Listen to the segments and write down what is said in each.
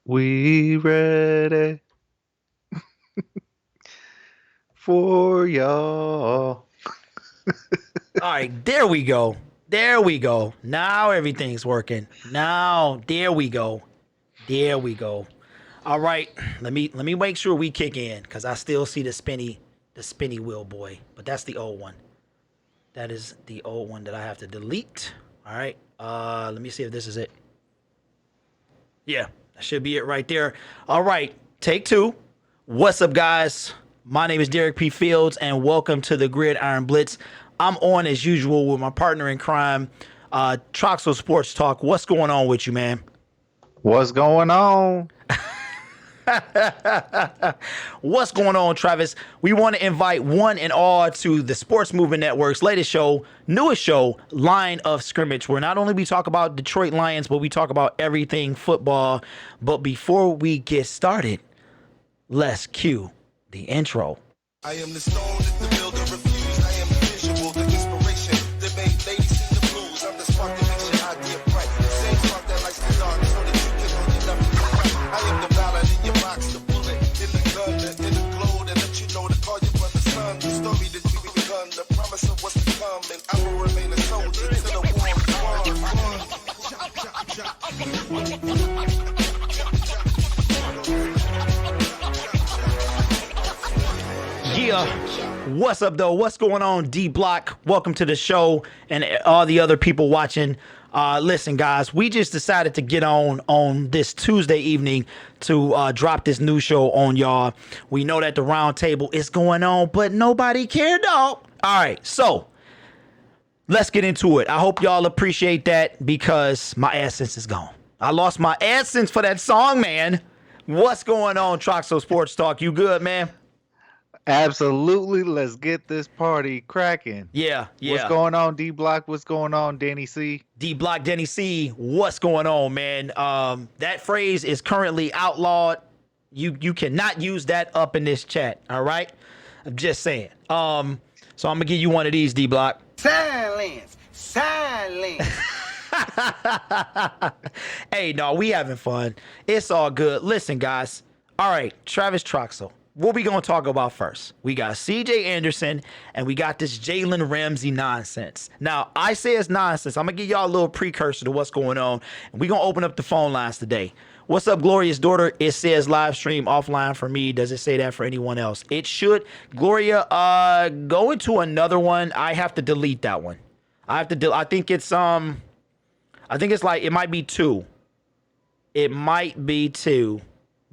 We ready for y'all. All right, there we go. There we go. Now everything's working. Now, there we go. There we go. All right, let me make sure we kick in because I still see the spinny wheel boy, but that's the old one. That is the old one that I have to delete. All right. Let me see if this is it. Yeah, that should be it right there. All right, take two. What's up, guys? My name is Derek P. Fields, and welcome to the Gridiron Blitz. I'm on as usual with my partner in crime, Troxel Sports Talk. What's going on with you, man? What's going on? What's going on, Travis? We want to invite one and all to the Sports Movement Network's latest show, newest show, Line of Scrimmage, where not only we talk about Detroit Lions, but we talk about everything football. But before we get started, let's cue the intro. I am the stone that the builder refused. I am the visual, the inspiration that made ladies sing the blues. I'm the spark that makes your idea bright. The same spark that lights the dark so that you can know you love me right. I am the ballad in your box, the bullet in the gun, in the glow that let you know to call your brother son. The story that we begun, the promise of what's to come, and I will remain a soldier to the war. Yeah. What's up, though? What's going on, D Block? Welcome to the show and all the other people watching. Listen, guys, we just decided to get on this Tuesday evening to drop this new show on y'all. We know that the round table is going on, but nobody cared, dog. All right, so let's get into it. I hope y'all appreciate that because my AdSense is gone. I lost my AdSense for that song, man. What's going on, Troxel Sports Talk? You good, man? Absolutely. Let's get this party cracking. Yeah. What's going on, D Block? What's going on, Danny C? D Block Denny C, what's going on, man? That phrase is currently outlawed. You cannot use that up in this chat, all right? I'm just saying. So I'm gonna give you one of these, D Block. Silence! Silence! Hey, no, we having fun. It's all good. Listen, guys. All right, Travis Troxel. What we gonna talk about first? We got C.J. Anderson and we got this Jalen Ramsey nonsense. Now, I say it's nonsense. I'm gonna give y'all a little precursor to what's going on. And we gonna open up the phone lines today. What's up, Gloria's daughter? It says live stream offline for me. Does it say that for anyone else? It should. Gloria, go into another one. I have to delete that one. I think it's like it might be two. It might be two.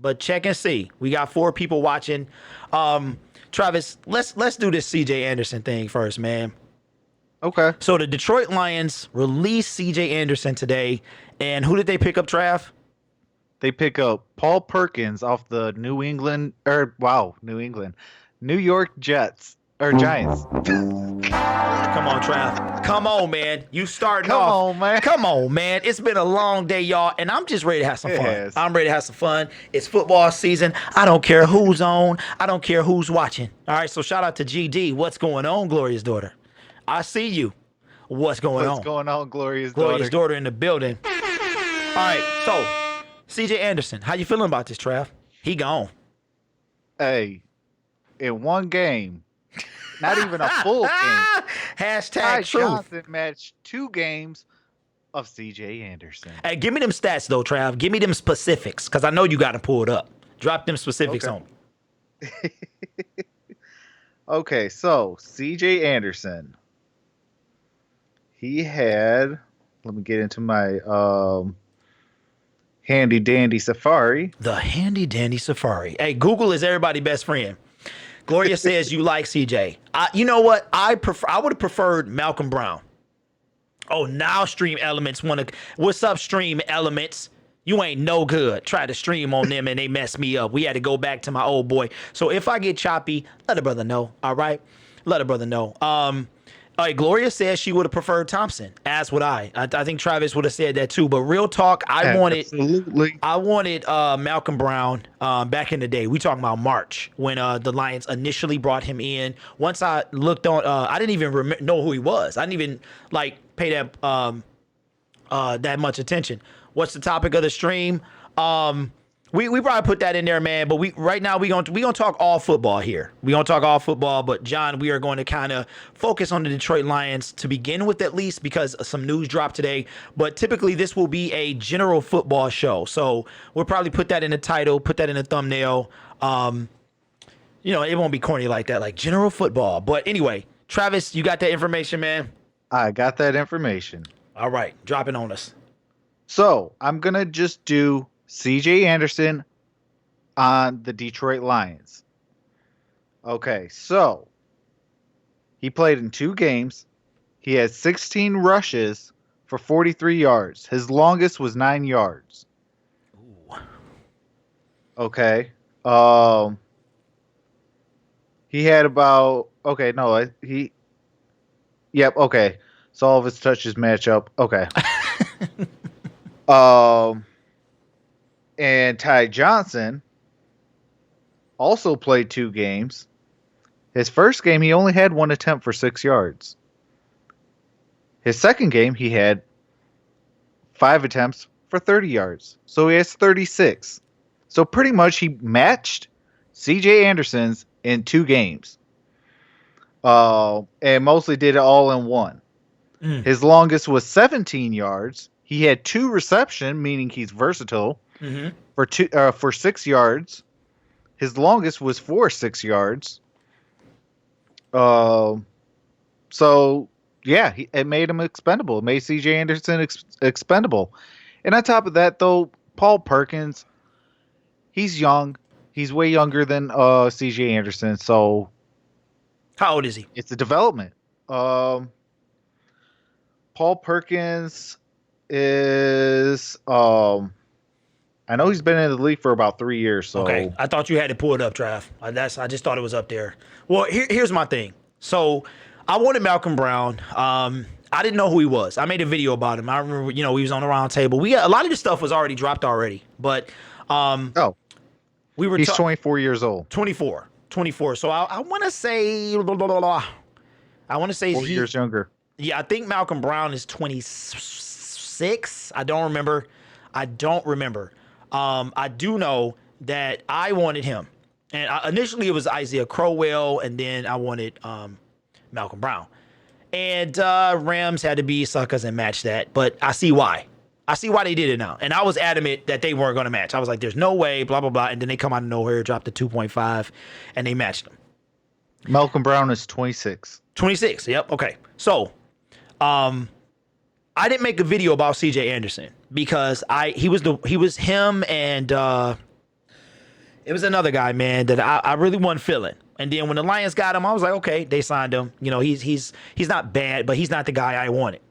But check and see. We got 4 people watching. Travis, let's do this CJ Anderson thing first, man. Okay. So the Detroit Lions released CJ Anderson today. And who did they pick up, Trav? They pick up Paul Perkins off the New York Jets or Giants. Come on, Trav. Come on, man. You starting Come off. on, man. Come on, man. It's been a long day, y'all, and I'm just ready to have some fun. Yes. I'm ready to have some fun. It's football season. I don't care who's on. I don't care who's watching. All right, so shout out to GD. What's going on, Gloria's daughter? I see you. What's going on? What's going on, Gloria's daughter in the building. All right, so CJ Anderson, how you feeling about this, Trav? He gone. Hey, in one game, not even a full game. Hashtag Ty truth. Johnson matched 2 games of C.J. Anderson. Hey, give me them stats, though, Trav. Give me them specifics, because I know you got to pull it up. Drop them specifics on me. Okay, so C.J. Anderson. He had, let me get into my handy dandy Safari. The handy dandy Safari. Hey, Google is everybody's best friend. Gloria says you like CJ. You know what? I would have preferred Malcolm Brown. Oh, now Stream Elements want to. What's up, Stream Elements? You ain't no good. Tried to stream on them and they messed me up. We had to go back to my old boy. So if I get choppy, let a brother know. All right, let a brother know. All right, Gloria says she would have preferred Thompson, as would I. I think Travis would have said that too. But real talk, I wanted Malcolm Brown back in the day. We talking about March when the Lions initially brought him in. Once I looked on, I didn't even know who he was. I didn't even pay that that much attention. What's the topic of the stream? We probably put that in there, man. But right now we gonna talk all football here. We gonna talk all football. But John, we are going to kind of focus on the Detroit Lions to begin with, at least because some news dropped today. But typically this will be a general football show, so we'll probably put that in the title, put that in the thumbnail. You know, it won't be corny like that, like general football. But anyway, Travis, you got that information, man? I got that information. All right, drop it on us. So I'm gonna just do C.J. Anderson on the Detroit Lions. Okay, so he played in 2 games. He had 16 rushes for 43 yards. His longest was 9 yards. Ooh. Okay. He had about Yep, okay. So all of his touches match up. Okay. And Ty Johnson also played 2 games. His first game, he only had 1 attempt for 6 yards. His second game, he had 5 attempts for 30 yards. So he has 36. So pretty much he matched C.J. Anderson's in 2 games. And mostly did it all in one. His longest was 17 yards. He had 2 reception, meaning he's versatile, for 6 yards. His longest was for 6 yards. So yeah, it made him expendable. It made C.J. Anderson expendable. And on top of that, though, Paul Perkins, he's young. He's way younger than C.J. Anderson. So how old is he? it's a development. Paul Perkins is I know he's been in the league for about 3 years. So Okay, I thought you had to pull it up, Trav. I just thought it was up there. Well, here's my thing. So I wanted Malcolm Brown. I didn't know who he was. I made a video about him. I remember, we was on the round table. A lot of this stuff was already dropped already, but we were. He's 24 years old. 24. So I want to say. I want to say 4 years younger. Yeah, I think Malcolm Brown is 26. I don't remember. I do know that I wanted him. And initially it was Isaiah Crowell, and then I wanted Malcolm Brown. And Rams had to be suckers and match that. But I see why. I see why they did it now. And I was adamant that they weren't going to match. I was like, there's no way, blah, blah, blah. And then they come out of nowhere, dropped the 2.5, and they matched them. Malcolm Brown is 26. 26, yep, okay. So, I didn't make a video about C.J. Anderson because he was him and it was another guy, man, that I really wasn't feeling. And then when the Lions got him, I was like, okay, they signed him. He's not bad, but he's not the guy I wanted.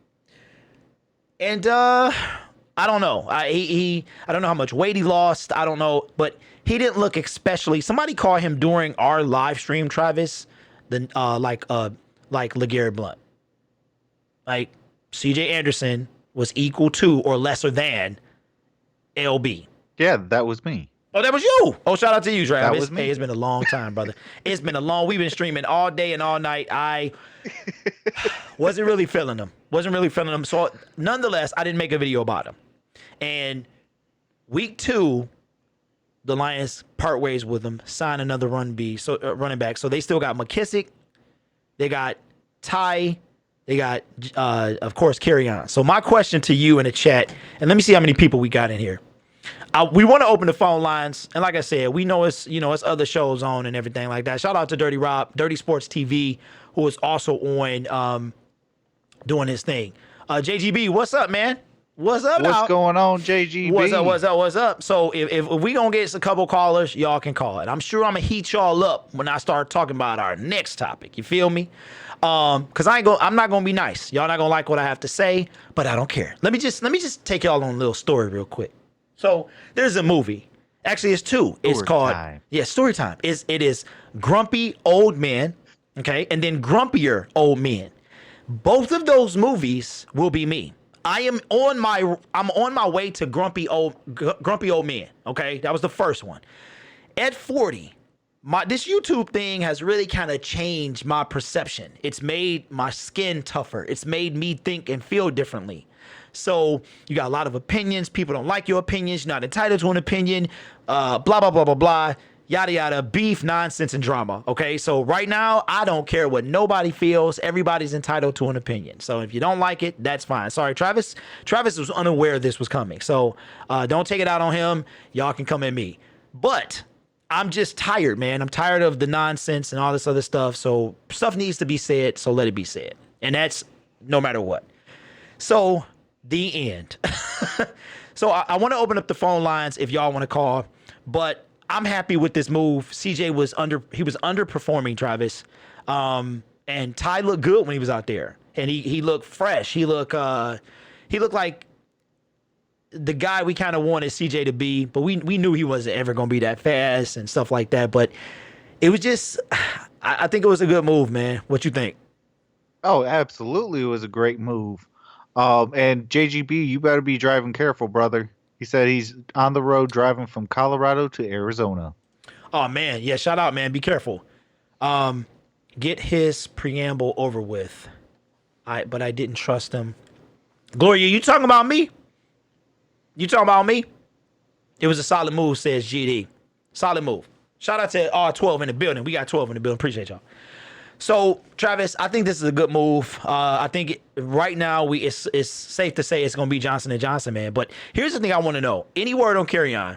And I don't know. I don't know how much weight he lost. I don't know, but he didn't look especially. Somebody called him during our live stream, Travis, like LeGarrette Blount. Like C.J. Anderson was equal to or lesser than LB. Yeah, that was me. Oh, that was you. Oh, shout out to you, Travis. That was me. Hey, it's been a long time, brother. We've been streaming all day and all night. I wasn't really feeling them. So nonetheless, I didn't make a video about him. And week 2, the Lions part ways with him, sign another running back. So they still got McKissick. They got Ty. They got, of course, Kerryon. So my question to you in the chat, and let me see how many people we got in here. We want to open the phone lines, and like I said, we know it's other shows on and everything like that. Shout out to Dirty Rob, Dirty Sports TV, who is also on doing his thing. JGB, what's up, man? What's up? What's going on, JGB? What's up? So if we gonna get a couple callers, y'all can call it. I'm sure I'm gonna heat y'all up when I start talking about our next topic. You feel me? Cause I'm not gonna be nice. Y'all not gonna like what I have to say, but I don't care. Let me just take y'all on a little story real quick. So there's a movie. Actually, it's 2. It's called Story Time. It is Grumpy Old Men, okay, and then Grumpier Old Men. Both of those movies will be me. I'm on my way to grumpy old men. Okay, that was the first one. At 40, this YouTube thing has really kind of changed my perception. It's made my skin tougher. It's made me think and feel differently. So you got a lot of opinions. People don't like your opinions. You're not entitled to an opinion. Blah, blah, blah, blah, blah. Yada, yada. Beef, nonsense, and drama. Okay? So right now, I don't care what nobody feels. Everybody's entitled to an opinion. So if you don't like it, that's fine. Sorry, Travis. Travis was unaware this was coming. So don't take it out on him. Y'all can come at me. But I'm just tired, man. I'm tired of the nonsense and all this other stuff. So stuff needs to be said. So let it be said. And that's no matter what. So the end. So I want to open up the phone lines if y'all want to call, but I'm happy with this move. CJ was underperforming, Travis. And Ty looked good when he was out there. And he looked fresh. He looked like the guy we kind of wanted CJ to be, but we knew he wasn't ever going to be that fast and stuff like that. But it was just, I think it was a good move, man. What you think? Oh, absolutely. It was a great move. And JGB, you better be driving careful, brother. He said he's on the road driving from Colorado to Arizona. Oh, man. Yeah, shout out, man. Be careful. Get his preamble over with. But I didn't trust him. Gloria, you talking about me? You talking about me? It was a solid move, says GD. Solid move. Shout out to R12 in the building. We got 12 in the building. Appreciate y'all. So, Travis, I think this is a good move. I think right now it's safe to say it's going to be Johnson & Johnson, man. But here's the thing I want to know. Any word on Carry On?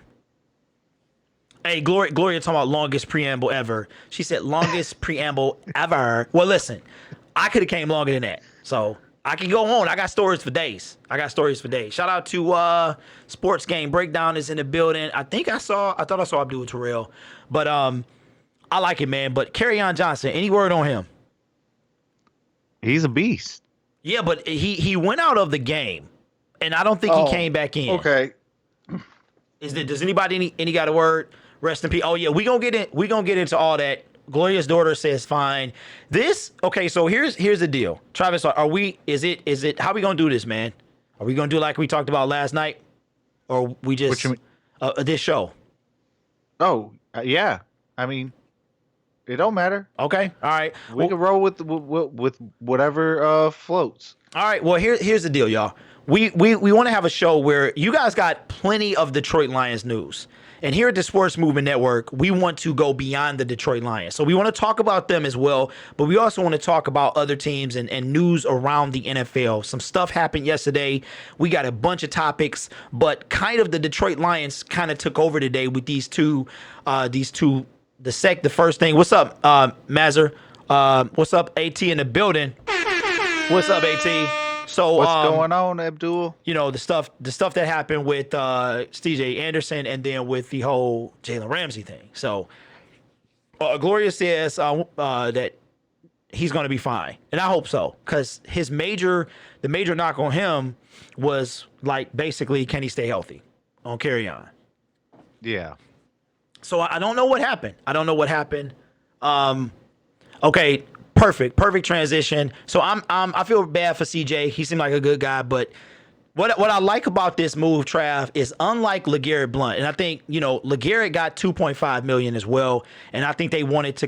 Hey, Gloria talking about longest preamble ever. She said longest preamble ever. Well, listen, I could have came longer than that. So I can go on. I got stories for days. Shout out to Sports Game Breakdown is in the building. I thought I saw Abdul Terrell. But I like it, man. But Carry On Johnson, any word on him? He's a beast. Yeah, but he went out of the game. And I don't think he came back in. Okay. Does anybody any got a word? Rest in peace. Oh yeah, we gonna get into all that. Gloria's daughter says fine. So here's the deal. Travis, is it how we gonna do this, man? Are we gonna do like we talked about last night? Or we just this show? Oh, yeah. I mean, it don't matter. Okay. All right. We can roll with whatever floats. All right. Well, here's the deal, y'all. We want to have a show where you guys got plenty of Detroit Lions news. And here at the Sports Movement Network, we want to go beyond the Detroit Lions. So we want to talk about them as well, but we also want to talk about other teams and news around the NFL. Some stuff happened yesterday. We got a bunch of topics, but kind of the Detroit Lions kind of took over today with the first thing. What's up, Mazur? What's up, AT in the building? What's up, AT? So what's going on, Abdul? You know, the stuff that happened with CJ Anderson and then with the whole Jalen Ramsey thing. So Gloria says that he's going to be fine, and I hope so, because the major knock on him was like basically, can he stay healthy on Carry On? Yeah. So I don't know what happened. Okay. Perfect transition. So I feel bad for CJ. He seemed like a good guy, but what I like about this move, Trav, is unlike LeGarrette Blount, and I think, LeGarrette got $2.5 million as well, and I think they wanted to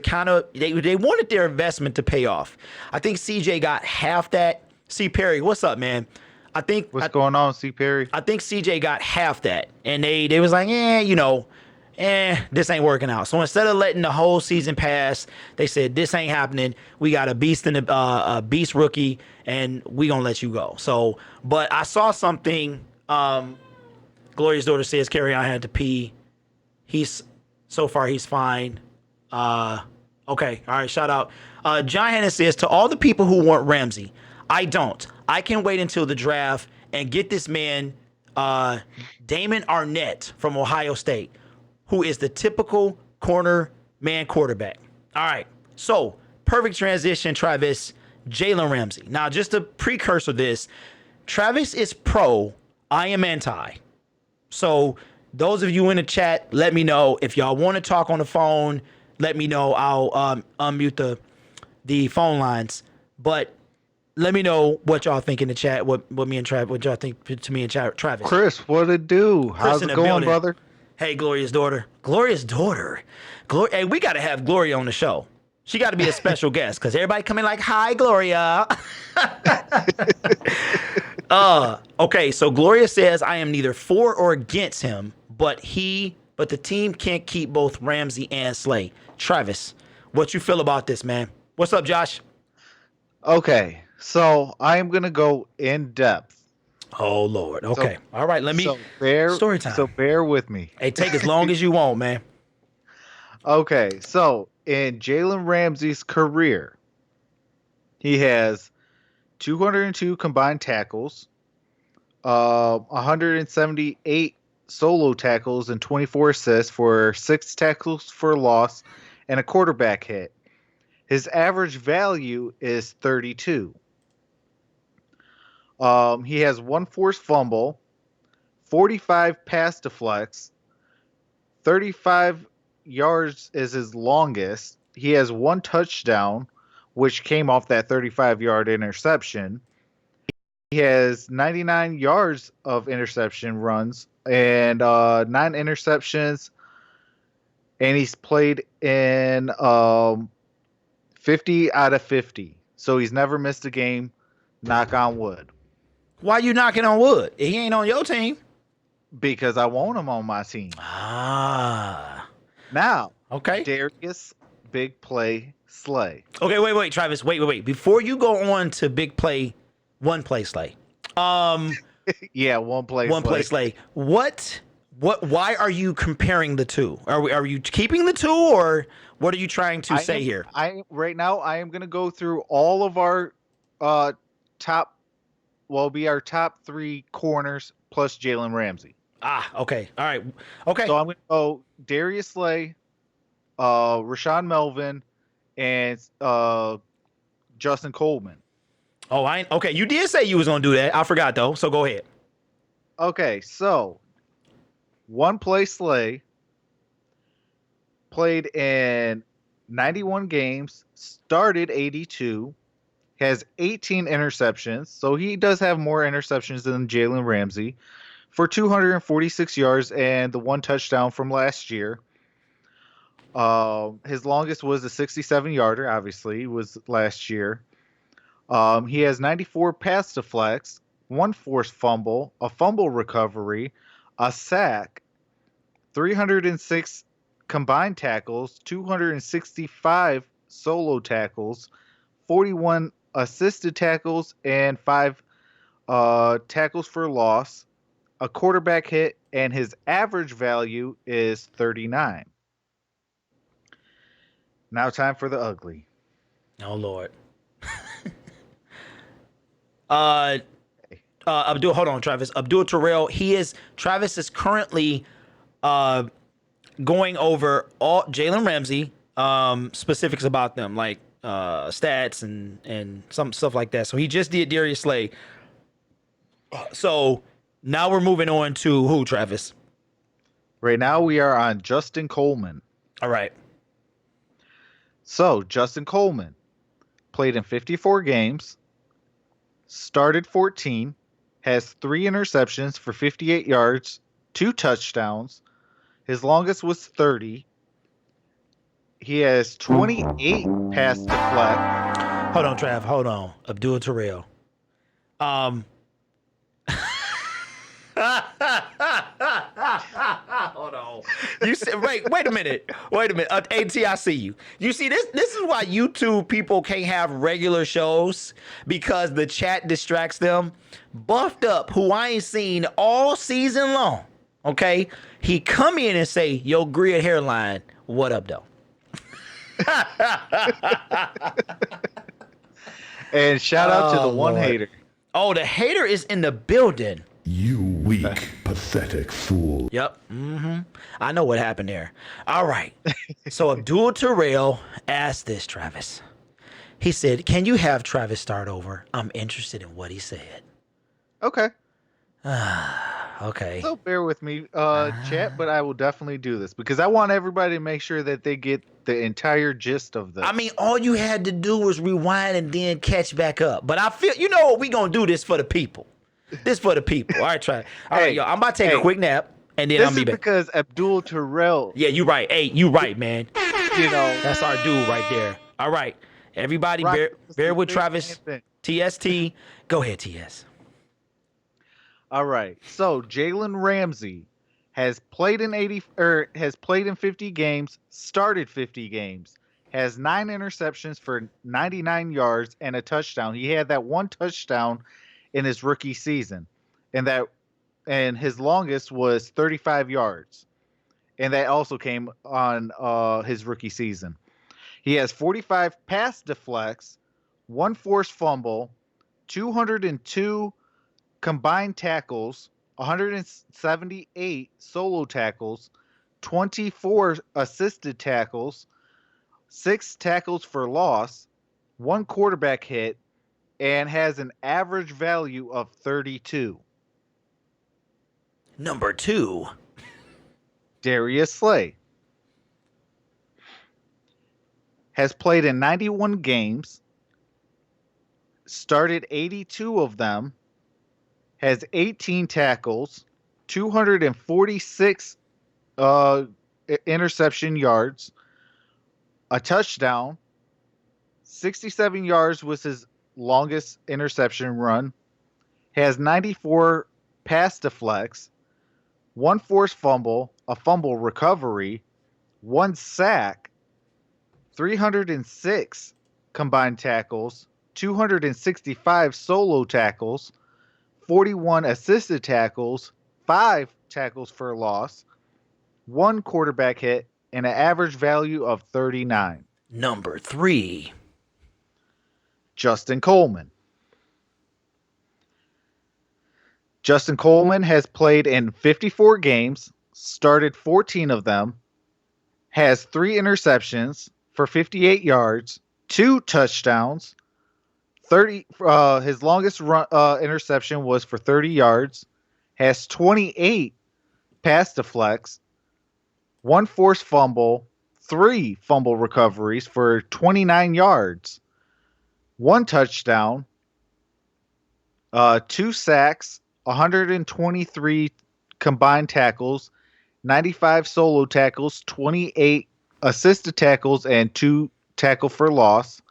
they wanted their investment to pay off. I think CJ got half that. C. Perry, what's up, man? What's going on, C. Perry? I think CJ got half that, and they was like, this ain't working out. So instead of letting the whole season pass, they said, this ain't happening. We got a beast a beast rookie, and we gonna let you go. So, but I saw something. Gloria's daughter says Carry On had to pee. He's fine. Okay, all right. Shout out. John Hannon says, to all the people who want Ramsey, I don't. I can wait until the draft and get this man, Damon Arnett from Ohio State, who is the typical corner man quarterback. All right, so perfect transition, Travis. Jalen Ramsey. Now, just a precursor to this, Travis is pro, I am anti. So those of you in the chat, let me know. If y'all want to talk on the phone, let me know. I'll unmute the phone lines. But let me know what y'all think in the chat, what me and Travis, what y'all think to me and Travis. Chris, what it do? How's it going, building. brother? Hey, Gloria's daughter. Hey, we got to have Gloria on the show. She got to be a special guest because everybody coming like, hi, Gloria. Okay, so Gloria says I am neither for or against him, but the team can't keep both Ramsey and Slay. Travis, what you feel about this, man? What's up, Josh? Okay, so I am gonna go in depth. Oh Lord. Okay. All right. Let me story time. So bear with me. Hey, take as long as you want, man. Okay, so in Jalen Ramsey's career, he has 202 combined tackles, 178 solo tackles, and 24 assists for 6 tackles for loss and a quarterback hit. His average value is 32. He has 1 forced fumble, 45 pass deflects, 35 yards is his longest. He has 1 touchdown, which came off that 35-yard interception. He has 99 yards of interception runs and 9 interceptions, and he's played in 50 out of 50. So he's never missed a game, knock on wood. Why you knocking on wood? He ain't on your team. Because I want him on my team. Ah. Now, Okay. Darius Big Play Slay. Okay, wait, Travis. Wait. Before you go on to big play, one play Slay. Yeah, one play Slay. What why are you comparing the two? Are you keeping the two, or what are you trying to say here? Right now I am gonna go through all of our top our top 3 corners plus Jalen Ramsey. Okay. All right. Okay. So I'm gonna go Darius Slay, Rashawn Melvin, and Justin Coleman. Oh, okay. You did say you was gonna do that. I forgot though. So go ahead. Okay, so one play Slay played in 91 games, started 82, has 18 interceptions, so he does have more interceptions than Jalen Ramsey, for 246 yards and the 1 touchdown from last year. His longest was a 67-yarder, obviously, was last year. He has 94 pass deflects, 1 forced fumble, a fumble recovery, a sack, 306 combined tackles, 265 solo tackles, 41 assisted tackles, and 5 tackles for loss, a quarterback hit, and his average value is 39. Now time for the ugly. Oh Lord. Abdul, hold on, Travis. Abdul Terrell. Travis is currently going over all Jalen Ramsey specifics about them, like stats and some stuff like that. So he just did Darius Slay. So now we're moving on to who, Travis? Right now we are on Justin Coleman. All right. So Justin Coleman played in 54 games, started 14, has 3 interceptions for 58 yards, 2 touchdowns. His longest was 30. He has 28 pass deflect. Hold on, Trav. Hold on. Abdul Terrell. Hold on. You said, wait a minute. AT, I see you. You see, this is why YouTube people can't have regular shows, because the chat distracts them. Buffed Up, who I ain't seen all season long, okay? He come in and say, yo, grid hairline, what up, though? And shout out to the one Lord. hater. Oh, the hater is in the building. You weak, pathetic fool. Yep. I know what happened there. All right. So Abdul Terrell asked this, Travis. He said, can you have Travis start over? I'm interested in what he said. Okay. Okay. So bear with me, chat, but I will definitely do this because I want everybody to make sure that they get the entire gist of this. I mean, all you had to do was rewind and then catch back up. But I feel, you know what, we going to do this for the people. This for the people. All right, try. All right, y'all. I'm about to take a quick nap, and then I'll be back. Because Abdul Terrell. Yeah, you right. Hey, you right, man. You know, That's our dude right there. All right. Everybody, bear with Travis. TST. Go ahead, TS. All right. So Jalen Ramsey has played in 50 games, started 50 games, has 9 interceptions for 99 yards and a touchdown. He had that one touchdown in his rookie season, and his longest was 35 yards, and that also came on his rookie season. He has 45 pass deflects, one forced fumble, 202 combined tackles, 178 solo tackles, 24 assisted tackles, 6 tackles for loss, 1 quarterback hit, and has an average value of 32. Number 2. Darius Slay has played in 91 games, started 82 of them, has 18 tackles, 246 interception yards, a touchdown, 67 yards was his longest interception run, has 94 pass deflects, 1 forced fumble, a fumble recovery, 1 sack, 306 combined tackles, 265 solo tackles, 41 assisted tackles, 5 tackles for loss, 1 quarterback hit, and an average value of 39. Number 3. Justin Coleman. Justin Coleman has played in 54 games, started 14 of them, has 3 interceptions for 58 yards, 2 touchdowns, 30. His longest interception was for 30 yards. Has 28 pass deflects, 1 forced fumble, 3 fumble recoveries for 29 yards, 1 touchdown, 2 sacks, 123 combined tackles, 95 solo tackles, 28 assisted tackles, and 2 tackle for loss.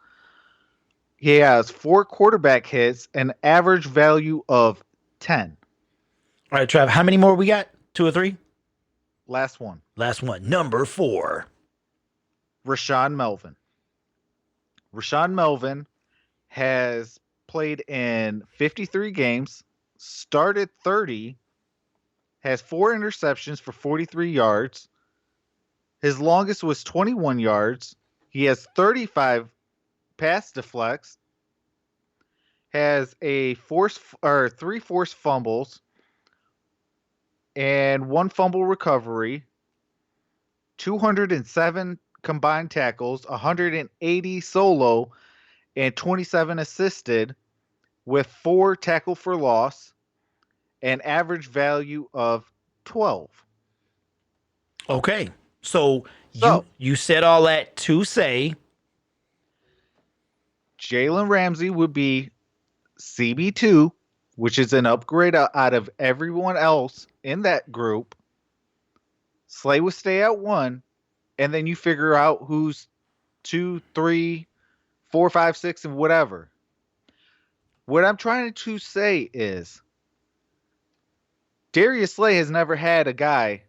He has 4 quarterback hits, an average value of 10. All right, Trav, how many more we got? 2 or 3? Last one. Last one. Number 4. Rashawn Melvin. Rashawn Melvin has played in 53 games, started 30, has 4 interceptions for 43 yards. His longest was 21 yards. He has 35 pass deflects, has 3 forced fumbles, and 1 fumble recovery, 207 combined tackles, 180 solo, and 27 assisted, with 4 tackle for loss, an average value of 12. Okay. So you said all that to say Jalen Ramsey would be CB2, which is an upgrade out of everyone else in that group. Slay would stay at 1, and then you figure out who's 2, 3, 4, 5, 6, and whatever. What I'm trying to say is Darius Slay has never had a guy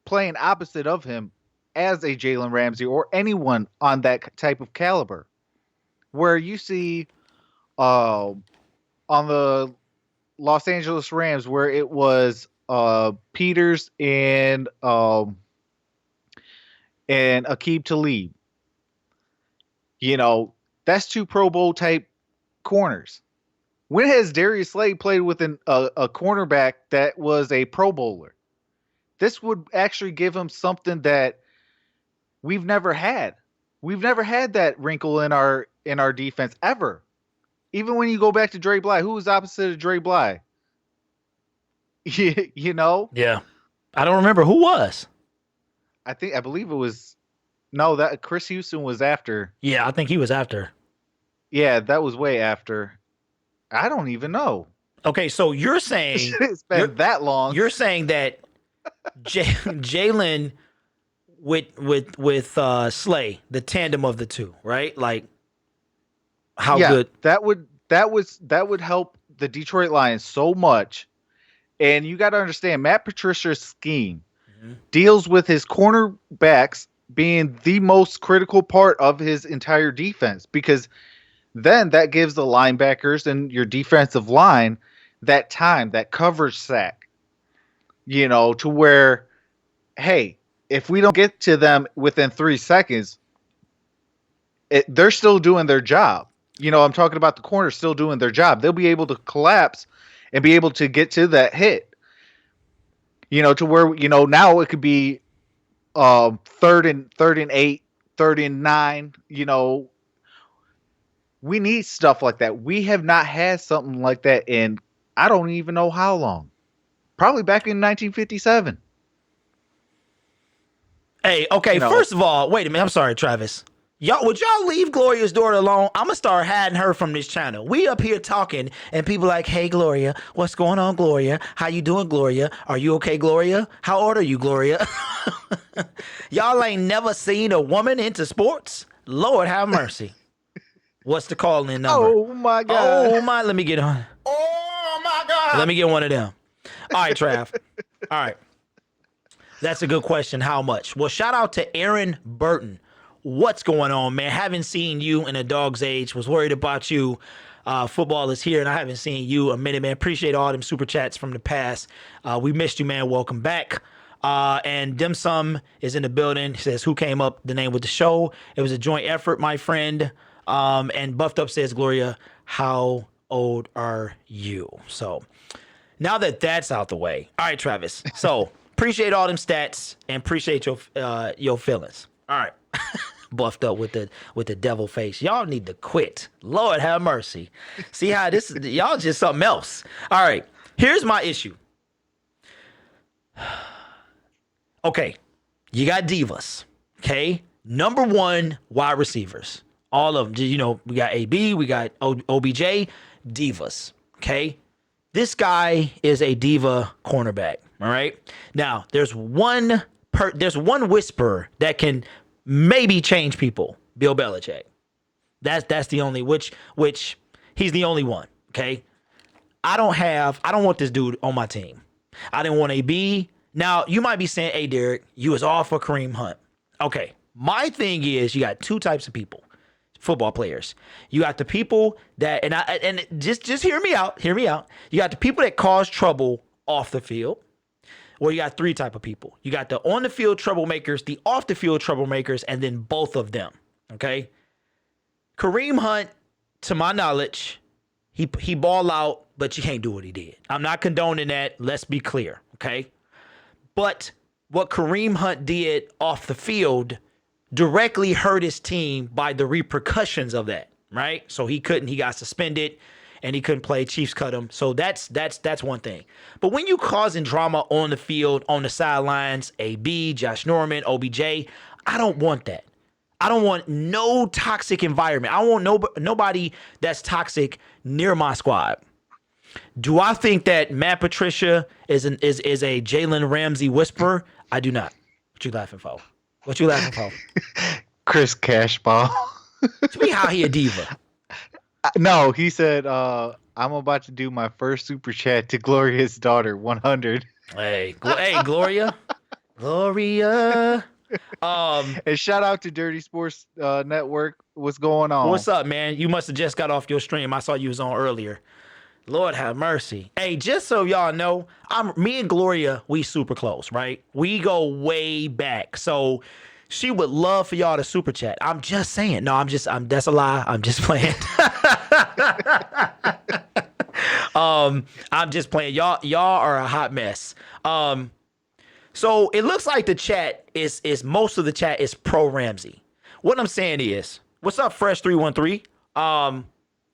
playing opposite of him as a Jalen Ramsey or anyone on that type of caliber. Where you see on the Los Angeles Rams, where it was Peters and Aqib Talib. You know, that's 2 Pro Bowl type corners. When has Darius Slay played with a cornerback that was a Pro Bowler? This would actually give him something that we've never had. We've never had that wrinkle in our defense ever. Even when you go back to Dre Bly, who was opposite of Dre Bly? You know? Yeah. I don't remember who was. I believe it was that Chris Houston was after. Yeah, I think he was after. Yeah, that was way after. I don't even know. Okay, so you're saying It's been that long. You're saying that Jalen with Slay, the tandem of the two, right? Like how good that would help the Detroit Lions so much. And you got to understand, Matt Patricia's scheme deals with his cornerbacks being the most critical part of his entire defense, because then that gives the linebackers and your defensive line that time, that coverage sack, to where, hey, if we don't get to them within 3 seconds, they're still doing their job. I'm talking about the corners still doing their job. They'll be able to collapse and be able to get to that hit. To where, now it could be 3rd and 8, 3rd and 9. We need stuff like that. We have not had something like that in I don't even know how long. Probably back in 1957. Hey, okay, first of all, wait a minute. I'm sorry, Travis. Would y'all leave Gloria's daughter alone? I'm going to start hiding her from this channel. We up here talking, and people like, hey, Gloria, what's going on, Gloria? How you doing, Gloria? Are you okay, Gloria? How old are you, Gloria? Y'all ain't never seen a woman into sports? Lord have mercy. What's the calling number? Oh, my God. Oh, my. Let me get on. Oh my God! Let me get one of them. All right, Trav. All right. That's a good question. How much? Well, shout out to Aaron Burton. What's going on, man? Haven't seen you in a dog's age. Was worried about you. Football is here, and I haven't seen you a minute, man. Appreciate all them super chats from the past. We missed you, man. Welcome back. And Dim Sum is in the building. He says, who came up the name with the show? It was a joint effort, my friend. And Buffed Up says, Gloria, how old are you? So now that that's out the way. All right, Travis. So appreciate all them stats and appreciate your feelings. All right. Buffed up with the devil face. Y'all need to quit. Lord have mercy. See how this is, y'all just something else. All right. Here's my issue. Okay. You got divas. Okay. Number one wide receivers. All of them. We got AB, we got OBJ, divas. Okay. This guy is a diva cornerback. All right. Now, there's one whisper that can maybe change people. Bill Belichick. That's the only which he's the only one. Okay. I don't want this dude on my team. I didn't want AB. Now you might be saying, hey Derek, you was all for Kareem Hunt. Okay. My thing is you got two types of people, football players. You got the people that and just hear me out. Hear me out. You got the people that cause trouble off the field. Well, you got three type of people. You got the on the field troublemakers, the off the field troublemakers, and then both of them. Okay. Kareem Hunt, to my knowledge, he ball out, but you can't do what he did. I'm not condoning that. Let's be clear. Okay. But what Kareem Hunt did off the field directly hurt his team by the repercussions of that. Right. So he got suspended. And he couldn't play. Chiefs cut him. So that's one thing. But when you causing drama on the field, on the sidelines, AB, Josh Norman, OBJ, I don't want that. I don't want no toxic environment. I don't want nobody that's toxic near my squad. Do I think that Matt Patricia is a Jalen Ramsey whisperer? I do not. What you laughing for? What you laughing for? Chris Cashball. To me, how he a diva? No, he said, I'm about to do my first super chat to Gloria's daughter, 100. Hey, Gloria. Gloria. And shout out to Dirty Sports Network. What's going on? What's up, man? You must have just got off your stream. I saw you was on earlier. Lord have mercy. Hey, just so y'all know, me and Gloria, we super close, right? We go way back. So she would love for y'all to super chat. I'm just saying. No, that's a lie. I'm just playing. I'm just playing. Y'all are a hot mess. So it looks like the chat is most of the chat is pro Ramsey. What I'm saying is, what's up, Fresh 313?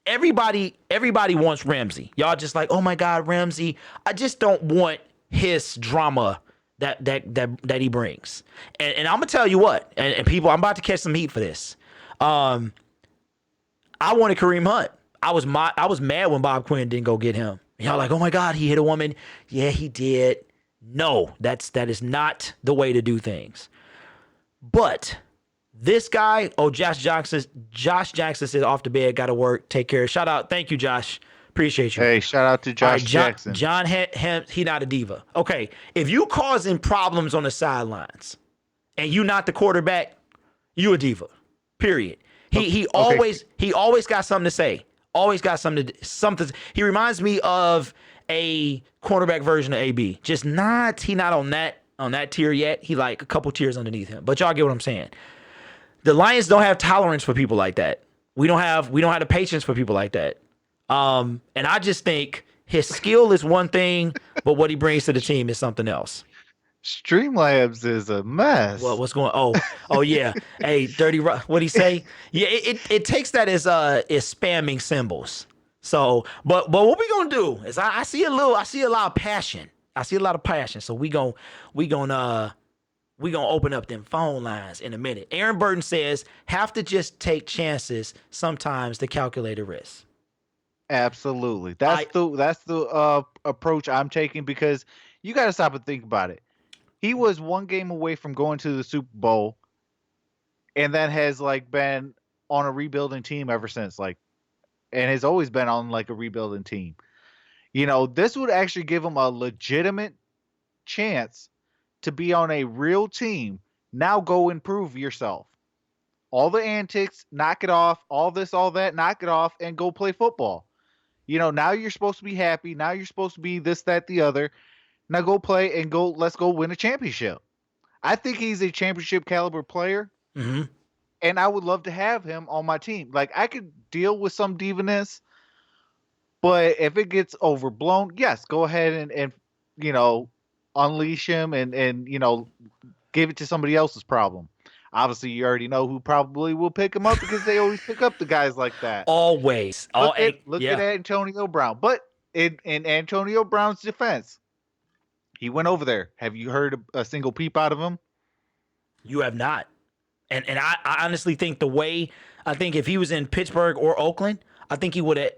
Everybody wants Ramsey. Y'all just like, oh my God, Ramsey. I just don't want his drama that he brings. And I'm gonna tell you what, and people, I'm about to catch some heat for this. I wanted Kareem Hunt. I was mad when Bob Quinn didn't go get him. Y'all like, oh my God, he hit a woman. Yeah, he did. No, that is not the way to do things. But this guy, Josh Jackson said off the bed, got to work, take care. Shout out, thank you, Josh. Appreciate you. Hey, shout out to All Josh right, Jackson. John, he not a diva. Okay, if you causing problems on the sidelines and you not the quarterback, you a diva. Period. He always got something to say. Always got something. He reminds me of a cornerback version of AB. Just not. He not on that tier yet. He like a couple tiers underneath him. But y'all get what I'm saying. The Lions don't have tolerance for people like that. We don't have the patience for people like that. And I just think his skill is one thing, but what he brings to the team is something else. Streamlabs is a mess. What's going? Oh yeah. Hey, dirty. What he say? Yeah, it takes that as spamming symbols. So, but what we gonna do is I see a lot of passion. I see a lot of passion. So we gonna open up them phone lines in a minute. Aaron Burton says have to just take chances sometimes to calculate a risk. Absolutely. That's the approach I'm taking, because you got to stop and think about it. He was one game away from going to the Super Bowl, and that has like been on a rebuilding team ever since, like, and has always been on like a rebuilding team. You know, this would actually give him a legitimate chance to be on a real team. Now go improve yourself. All the antics, knock it off. All this, all that, knock it off, and go play football. You know, now you're supposed to be happy. Now you're supposed to be this, that, the other. Now go play and let's go win a championship. I think he's a championship caliber player. Mm-hmm. And I would love to have him on my team. Like, I could deal with some divaness, but if it gets overblown, yes, go ahead and you know, unleash him and you know, give it to somebody else's problem. Obviously, you already know who probably will pick him up, because they always pick up the guys like that. Always. Look at Antonio Brown. But in Antonio Brown's defense, he went over there. Have you heard a single peep out of him? You have not. And I honestly think I think if he was in Pittsburgh or Oakland, I think he would have.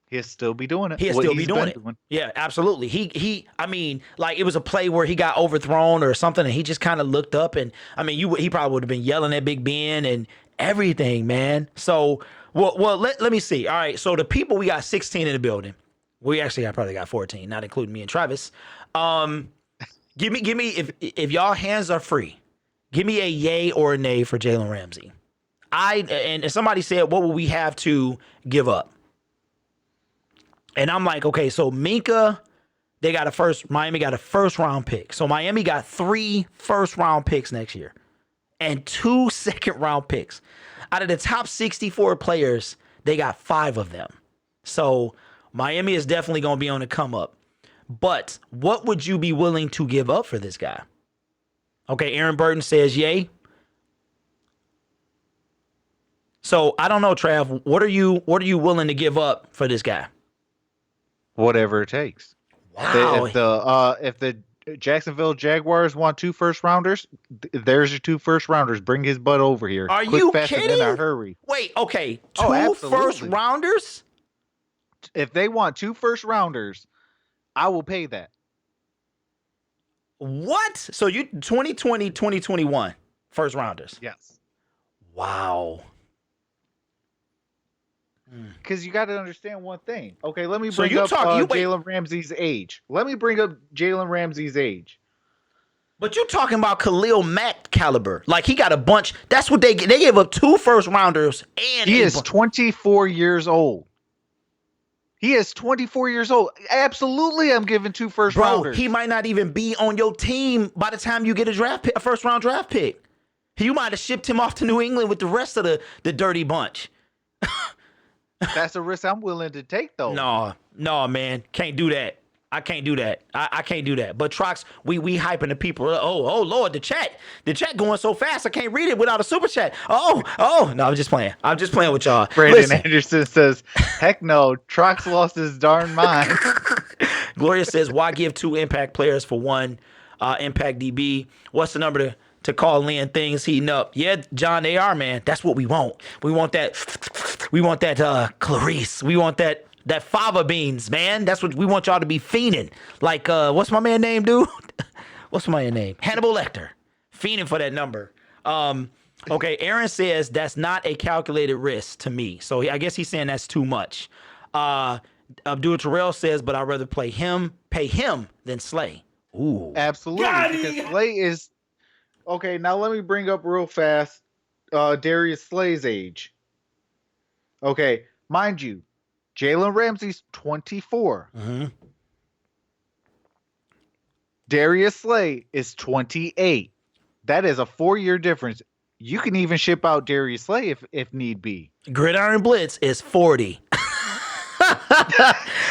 He'll still be doing it. He'll still be doing it. Yeah, absolutely. I mean, like, it was a play where he got overthrown or something, and he just kind of looked up, and I mean, he probably would have been yelling at Big Ben and everything, man. So, well, let me see. All right, so the people, we got 16 in the building. I probably got 14, not including me and Travis. Give me if y'all hands are free, give me a yay or a nay for Jalen Ramsey. And somebody said, what will we have to give up? And I'm like, okay, so Miami got a first round pick. So Miami got 3 first round picks next year and 2 second round picks. Out of the top 64 players, they got 5 of them. So Miami is definitely going to be on the come up. But what would you be willing to give up for this guy? Okay, Aaron Burton says yay. So I don't know, Trav. What are you willing to give up for this guy? Whatever it takes. Wow. If the Jacksonville Jaguars want 2 first rounders, there's your 2 first rounders. Bring his butt over here. Are Quick, you fast, and kidding? in a hurry. Wait, okay. 2 absolutely. first rounders? If they want 2 first rounders, I will pay that. What? So you 2020, 2021 first rounders? Yes. Wow. Because you got to understand one thing. Okay, let me So bring you up talk- Jalen Ramsey's age. Let me bring up Jalen Ramsey's age. But you're talking about Khalil Mack caliber. Like, he got a bunch. That's what they gave up 2 first rounders, and He is 24 years old. He is 24 years old. Absolutely, I'm giving 2 first rounders. He might not even be on your team by the time you get a first round draft pick. You might have shipped him off to New England with the rest of the dirty bunch. That's a risk I'm willing to take, though. No, man. Can't do that. I can't do that. I can't do that. But Trox, we hyping the people. Oh Lord, the chat going so fast I can't read it without a super chat. No, I'm just playing. I'm just playing with y'all. Brandon Anderson says, "Heck no, Trox lost his darn mind." Gloria says, "Why give 2 impact players for 1 impact DB? What's the number to call in things heating up?" Yeah, John, they are, man. That's what we want. We want that. We want that Clarice. We want that fava beans, man. That's what we want y'all to be fiending. Like, what's my man name, dude? What's my man name? Hannibal Lecter. Fiending for that number. Okay, Aaron says that's not a calculated risk to me. So I guess he's saying that's too much. Abdul Terrell says, but I'd rather pay him than Slay. Ooh. Absolutely, Got because it. Slay is okay. Now let me bring up real fast Darius Slay's age. Okay, mind you, Jalen Ramsey's 24. Mm-hmm. Darius Slay is 28. That is a 4-year difference. You can even ship out Darius Slay if need be. Gridiron Blitz is 40.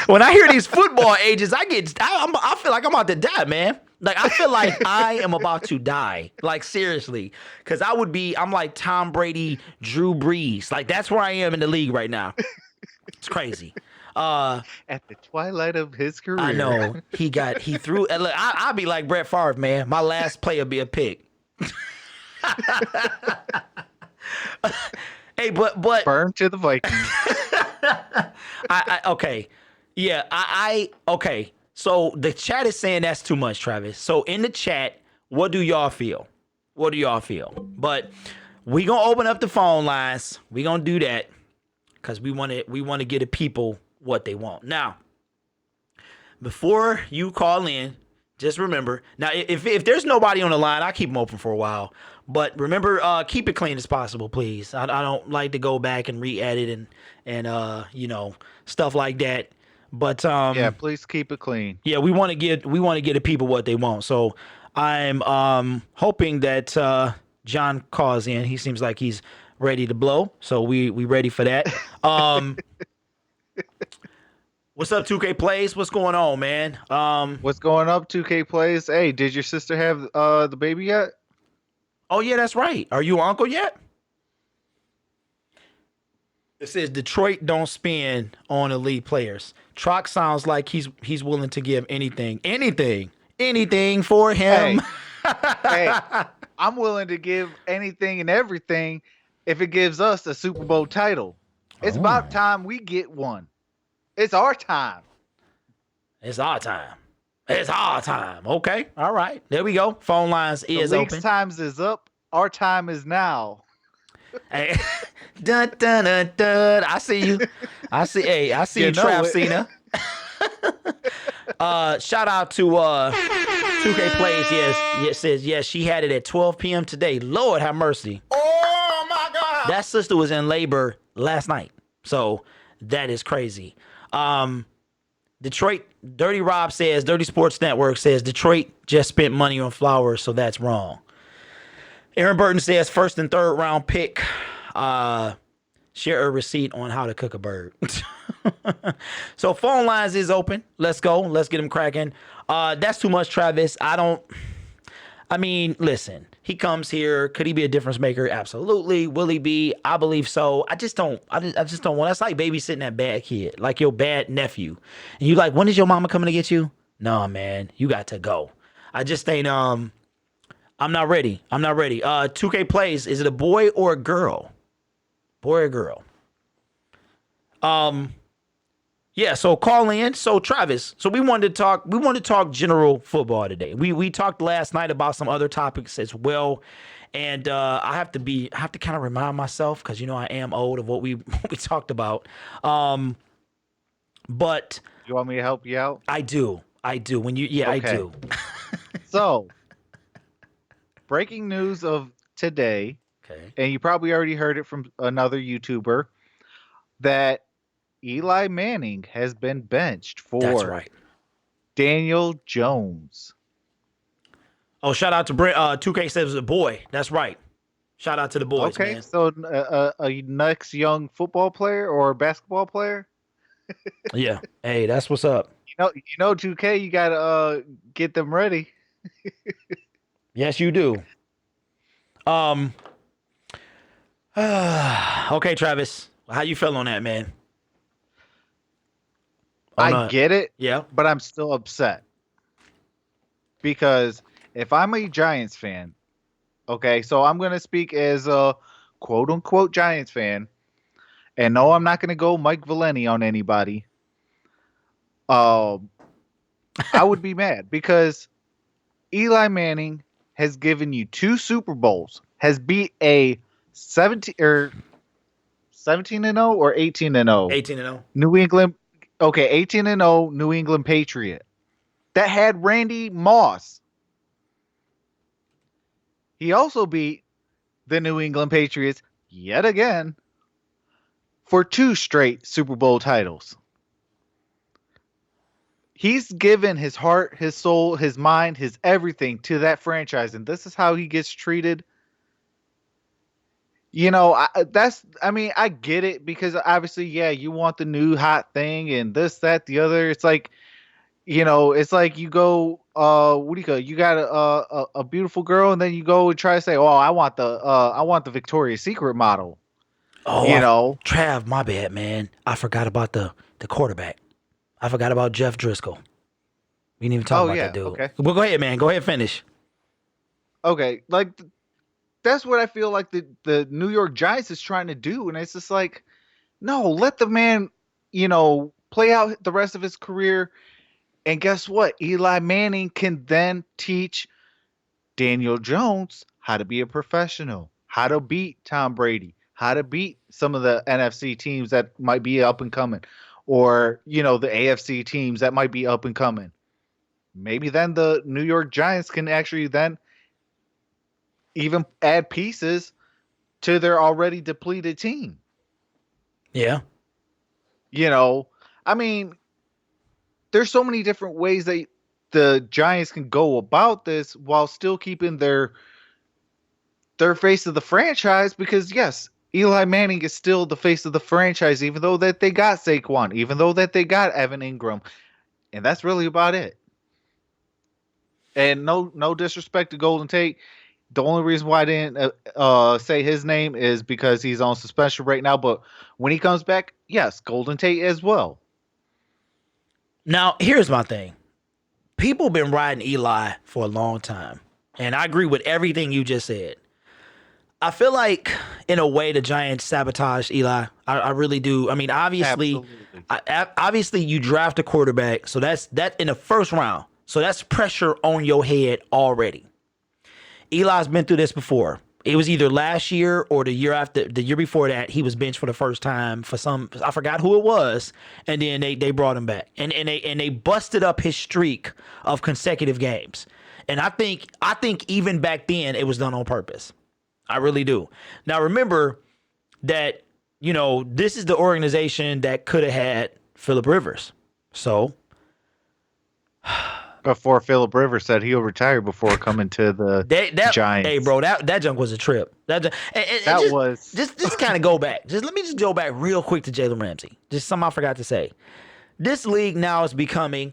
When I hear these football ages, I feel like I'm about to die, man. Like, I feel like I am about to die. Like, seriously. Because I'm like Tom Brady, Drew Brees. Like, that's where I am in the league right now. It's crazy. At the twilight of his career. I know. He threw. Look, I'll be like Brett Favre, man. My last play will be a pick. Hey, but Burn to the Vikings. Okay. Yeah, okay. So the chat is saying that's too much, Travis. So in the chat, what do y'all feel? But we gonna open up the phone lines. We gonna do that because we want to get the people what they want. Now, before you call in, just remember. Now, if there's nobody on the line, I'll keep them open for a while. But remember, keep it clean as possible, please. I don't like to go back and re-edit and stuff like that. But yeah, please keep it clean. yeah, we want to get the people what they want. So I'm hoping that John calls in. He seems like he's ready to blow. So we ready for that. What's up, 2K Plays? What's going on, man? What's going up, 2K Plays? Hey, did your sister have the baby yet? Oh yeah, that's right. Are you uncle yet? It says Detroit don't spend on elite players. Trox sounds like he's willing to give anything for him. Hey, I'm willing to give anything and everything if it gives us a Super Bowl title. It's about time we get one. It's our time. It's our time. Okay. All right. There we go. Phone lines is The league's open. times is up. Our time is now. Hey, dun, dun, dun, dun. I see you. I see you, know Trav it. Cena. Shout out to 2K Plays. Yes, it says yes. She had it at 12 p.m. today. Lord have mercy. Oh my God! That sister was in labor last night. So that is crazy. Detroit, Dirty Rob says, Dirty Sports Network says Detroit just spent money on Flowers, so that's wrong. Aaron Burton says first and third round pick. Share a receipt on how to cook a bird. So phone lines is open. Let's go. Let's get them cracking. That's too much, Travis. Listen, he comes here. Could he be a difference maker? Absolutely. Will he be? I believe so. I just don't want. That's like babysitting that bad kid, like your bad nephew. And you like, when is your mama coming to get you? No, man, you got to go. I just ain't. I'm not ready. 2K Plays. Is it a boy or a girl? Boy or girl? Yeah, so call in. So Travis, so we wanted to talk general football today. We talked last night about some other topics as well. And I have to kind of remind myself, because I am old, of what we talked about. But You want me to help you out? I do. I do. Okay. I do. So, breaking news of today, Okay. and you probably already heard it from another YouTuber, that Eli Manning has been benched for That's right. Daniel Jones. Oh, shout out to Brent. 2K says it was a boy. That's right. Shout out to the boys, Okay, man. so a next young football player or basketball player. Yeah. Hey, that's what's up. You know, 2K, you gotta get them ready. Yes, you do. Okay, Travis. How you feel on that, man? I get it, Yeah. but I'm still upset because if I'm a Giants fan, okay, so I'm gonna speak as a quote unquote Giants fan, and no, I'm not gonna go Mike Valeni on anybody. I would be mad because Eli Manning has given you 2 Super Bowls, has beat a 17 and 0 or 18 and 0 18-0. New England Okay, 18-0 New England Patriot. That had Randy Moss. He also beat the New England Patriots yet again for 2 straight Super Bowl titles. He's given his heart, his soul, his mind, his everything to that franchise, and this is how he gets treated. You know, I get it because obviously, yeah, you want the new hot thing and this, that, the other. It's like, it's like you go, what do you go? You got a beautiful girl, and then you go and try to say, oh, I want the Victoria's Secret model. Oh, You know, Trav, my bad, man. I forgot about the quarterback. I forgot about Jeff Driscoll. We didn't even talk about that dude. Okay, Well, go ahead, man. Go ahead, finish. okay, like that's what I feel like the New York Giants is trying to do, and it's just like, no, let the man, play out the rest of his career. And guess what? Eli Manning can then teach Daniel Jones how to be a professional, how to beat Tom Brady, how to beat some of the NFC teams that might be up and coming, or, the AFC teams that might be up and coming. Maybe then the New York Giants can actually then even add pieces to their already depleted team. Yeah. I mean, there's so many different ways that the Giants can go about this while still keeping their face of the franchise, because yes, Eli Manning is still the face of the franchise, even though that they got Saquon, even though that they got Evan Ingram, and that's really about it. And no disrespect to Golden Tate. The only reason why I didn't say his name is because he's on suspension right now. But when he comes back, yes, Golden Tate as well. Now, here's my thing. People been riding Eli for a long time, and I agree with everything you just said. I feel like, in a way, the Giants sabotaged Eli. I really do. I mean, obviously, obviously, you draft a quarterback, so that's in the first round. So that's pressure on your head already. Eli's been through this before. It was either last year or the year before that. He was benched for the first time for I forgot who it was, and then they brought him back, and they busted up his streak of consecutive games. And I think even back then it was done on purpose. I really do. Now remember that this is the organization that could have had Phillip Rivers. So Before Phillip Rivers said he'll retire before coming to the Giants. Hey, bro, that junk was a trip. Just kind of go back. Let me just go back real quick to Jalen Ramsey. Just something I forgot to say. This league now is becoming,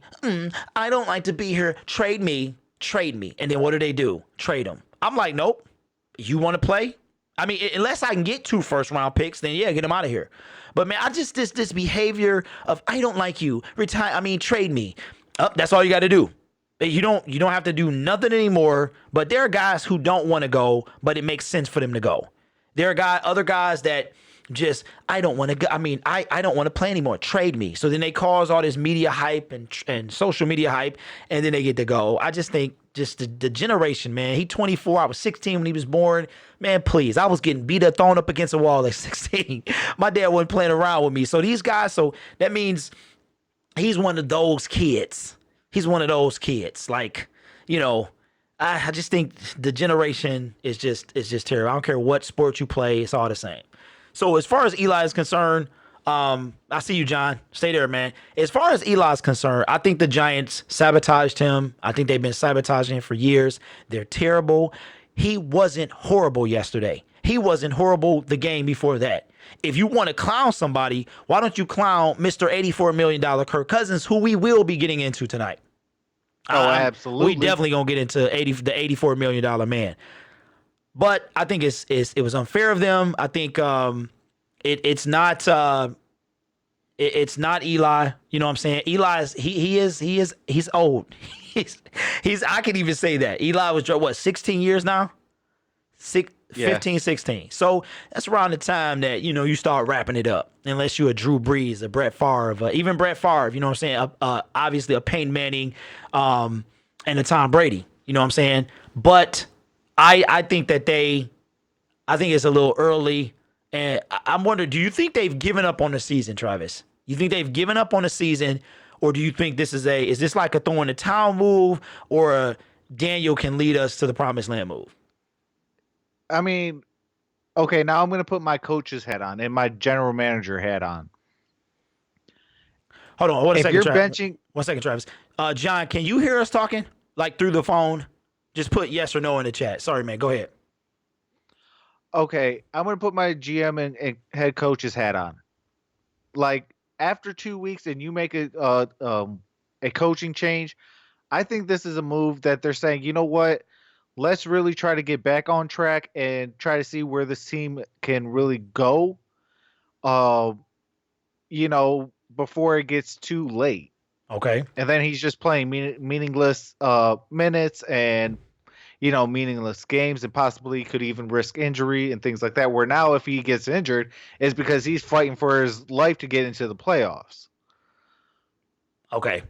I don't like to be here. Trade me. And then what do? Trade him. I'm like, nope. You want to play? I mean, unless I can get 2 first-round picks, then yeah, get him out of here. But man, I just this behavior of I don't like you. Retire. I mean, trade me. That's all you got to do. You don't have to do nothing anymore. But there are guys who don't want to go, but it makes sense for them to go. There are other guys that just I don't want to go. I mean, I don't want to play anymore. Trade me. So then they cause all this media hype and social media hype, and then they get to go. I just think just the generation, man. He 24. I was 16 when he was born. Man, please. I was getting beat up, thrown up against a wall at 16. My dad wasn't playing around with me. So these guys. So that means he's one of those kids. Like, I just think the generation is just terrible. I don't care what sport you play. It's all the same. So as far as Eli is concerned, I see you, John. Stay there, man. As far as Eli's concerned, I think the Giants sabotaged him. I think they've been sabotaging him for years. They're terrible. He wasn't horrible yesterday. He wasn't horrible the game before that. If you want to clown somebody, why don't you clown Mr. $84 million Kirk Cousins, who we will be getting into tonight? Oh, absolutely. We definitely going to get into the $84 million man. But I think it was unfair of them. I think it's not Eli. You know what I'm saying? Eli he's old. he's I can even say that. Eli was what 16 years now? 15, 16. So that's around the time that you start wrapping it up. Unless you're a Drew Brees, a Brett Favre, even Brett Favre. You know what I'm saying? Obviously a Peyton Manning, and a Tom Brady. You know what I'm saying? But I think it's a little early, and I'm wondering, do you think they've given up on the season, Travis? You think they've given up on the season, or do you think this is this like a throw in the towel move, or a Daniel can lead us to the promised land move? I mean, okay, now I'm going to put my coach's hat on and my general manager hat on. Hold on, one If second, you're Travis. benching, 1 second, Travis. John, can you hear us talking like through the phone? Just put yes or no in the chat. Sorry, man. Go ahead. okay, I'm going to put my GM and head coach's hat on. Like after 2 weeks, and you make a coaching change, I think this is a move that they're saying, you know what? Let's really try to get back on track and try to see where this team can really go. Uh, before it gets too late. Okay. And then he's just playing meaningless minutes and meaningless games, and possibly could even risk injury and things like that. Where now, if he gets injured, is because he's fighting for his life to get into the playoffs. Okay.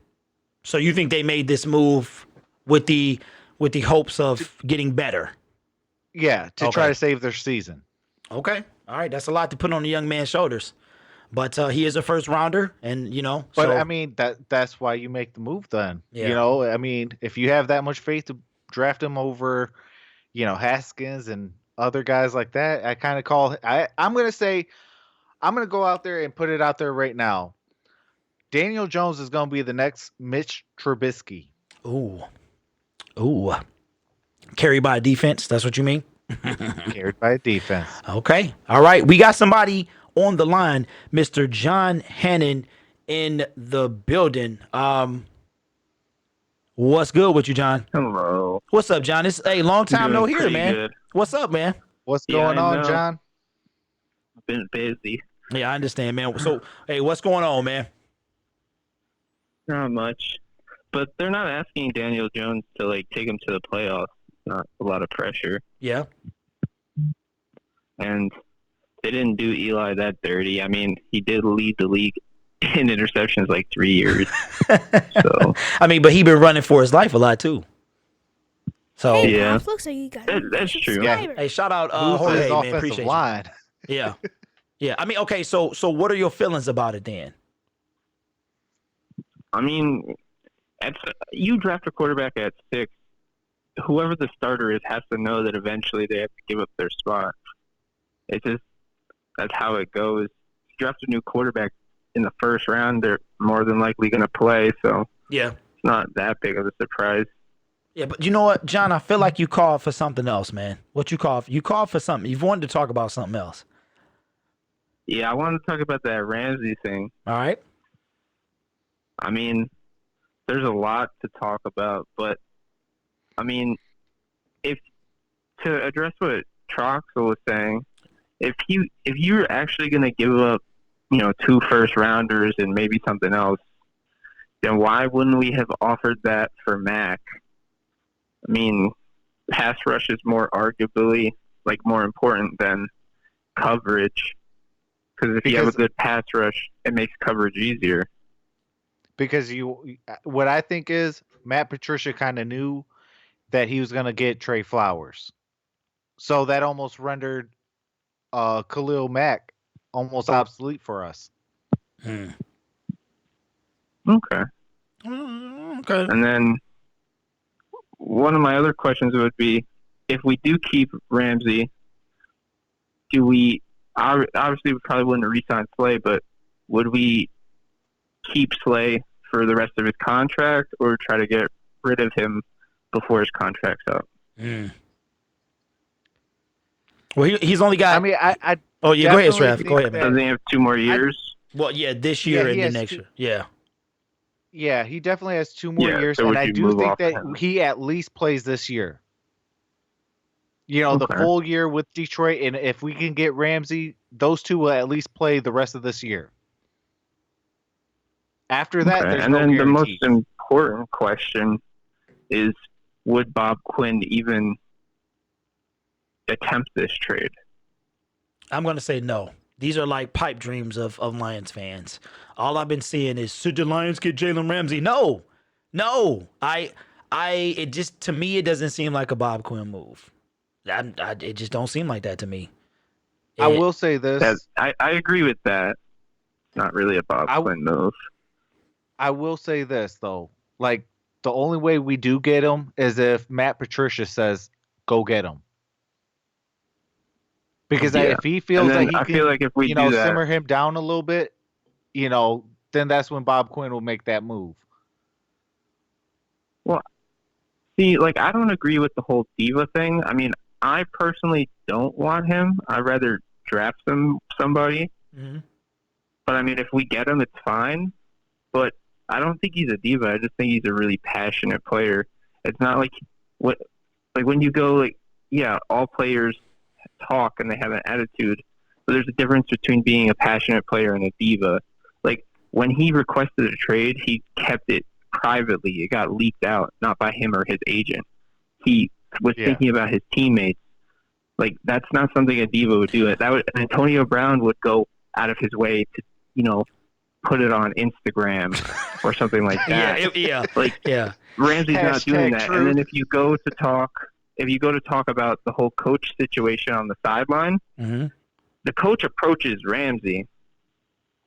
So you think they made this move with the hopes of getting better? Yeah, to try to save their season. Okay. All right. That's a lot to put on the young man's shoulders. But he is a first rounder, and But I mean that's why you make the move then. Yeah. I mean, if you have that much faith to draft him over, Haskins and other guys like that, I kind of I'm going to go out there and put it out there right now. Daniel Jones is going to be the next Mitch Trubisky. Ooh. Carried by a defense. That's what you mean? Carried by a defense. Okay. All right. We got somebody on the line, Mr. John Hannon in the building. What's good with you, John? Hello. What's up, John? It's a long time Doing no hear, pretty man. good. What's up, man? What's Yeah, going I on, know. John? I've been busy. Yeah, I understand, man. So, hey, what's going on, man? Not much. But they're not asking Daniel Jones to take him to the playoffs. Not a lot of pressure. Yeah. And they didn't do Eli that dirty. I mean, he did lead the league in interceptions 3 years. So I mean, but he been running for his life a lot too. So Hey, Yeah. Pops, looks like you got That's true. subscriber. hey, shout out Who's Jorge, his man. offensive Appreciate line? you. Yeah. Yeah. I mean, okay, so what are your feelings about it then? I mean, you draft a quarterback at 6. Whoever the starter is has to know that eventually they have to give up their spot. It's just that's how it goes. If you draft a new quarterback in the first round, they're more than likely going to play, so Yeah. it's not that big of a surprise. Yeah, but you know what, John? I feel like you called for something else, man. What you called? You called for something. You've wanted to talk about something else. Yeah, I wanted to talk about that Ramsey thing. All right. I mean, there's a lot to talk about, but I mean, if to address what Troxel was saying, if you're actually going to give up, 2 first rounders and maybe something else, then why wouldn't we have offered that for Mac? I mean, pass rush is more arguably more important than coverage, because if you have a good pass rush, it makes coverage easier. Because what I think is Matt Patricia kind of knew that he was going to get Trey Flowers. So that almost rendered Khalil Mack almost obsolete for us. Okay. Okay. And then one of my other questions would be, if we do keep Ramsey, do we obviously we probably wouldn't re-sign Slay, but would we keep Slay for the rest of his contract or try to get rid of him before his contract's up? Well, he's only got. I mean, I oh yeah, go ahead, definitely Strav. Go think ahead, man. Doesn't he have 2 more years? Well, yeah, this year Yeah, and he then has next two- year. Yeah. Yeah, he definitely has 2 more Yeah, years, so and would I you do move think off that him? he at least plays this year. The Okay. full year with Detroit, and if we can get Ramsey, those two will at least play the rest of this year. After that, Okay. there's And no then the guarantee. most important question is, would Bob Quinn even attempt this trade? I'm gonna say no. These are like pipe dreams of Lions fans. All I've been seeing is, should the Lions get Jalen Ramsey? No. It just, to me, it doesn't seem like a Bob Quinn move. It just don't seem like that to me. I will say this. I agree with that. not really a Bob I- Quinn move. I will say this though, like the only way we do get him is if Matt Patricia says, "Go get him," because Yeah. if he feels And then that he I can, feel like if we do that, simmer him down a little bit, then that's when Bob Quinn will make that move. see, like I don't agree with the whole diva thing. I mean, I personally don't want him. I'd rather draft somebody. Mm-hmm. But I mean, if we get him, it's fine. But I don't think he's a diva. I just think he's a really passionate player. It's not like when you go all players talk and they have an attitude. But there's a difference between being a passionate player and a diva. Like when he requested a trade, he kept it privately. It got leaked out, not by him or his agent. He was thinking about his teammates. Like that's not something a diva would do. Antonio Brown would go out of his way to, put it on Instagram or something like that. Ramsey's not doing that. Truth. And then if you go to talk about the whole coach situation on the sideline, Mm-hmm. the coach approaches Ramsey,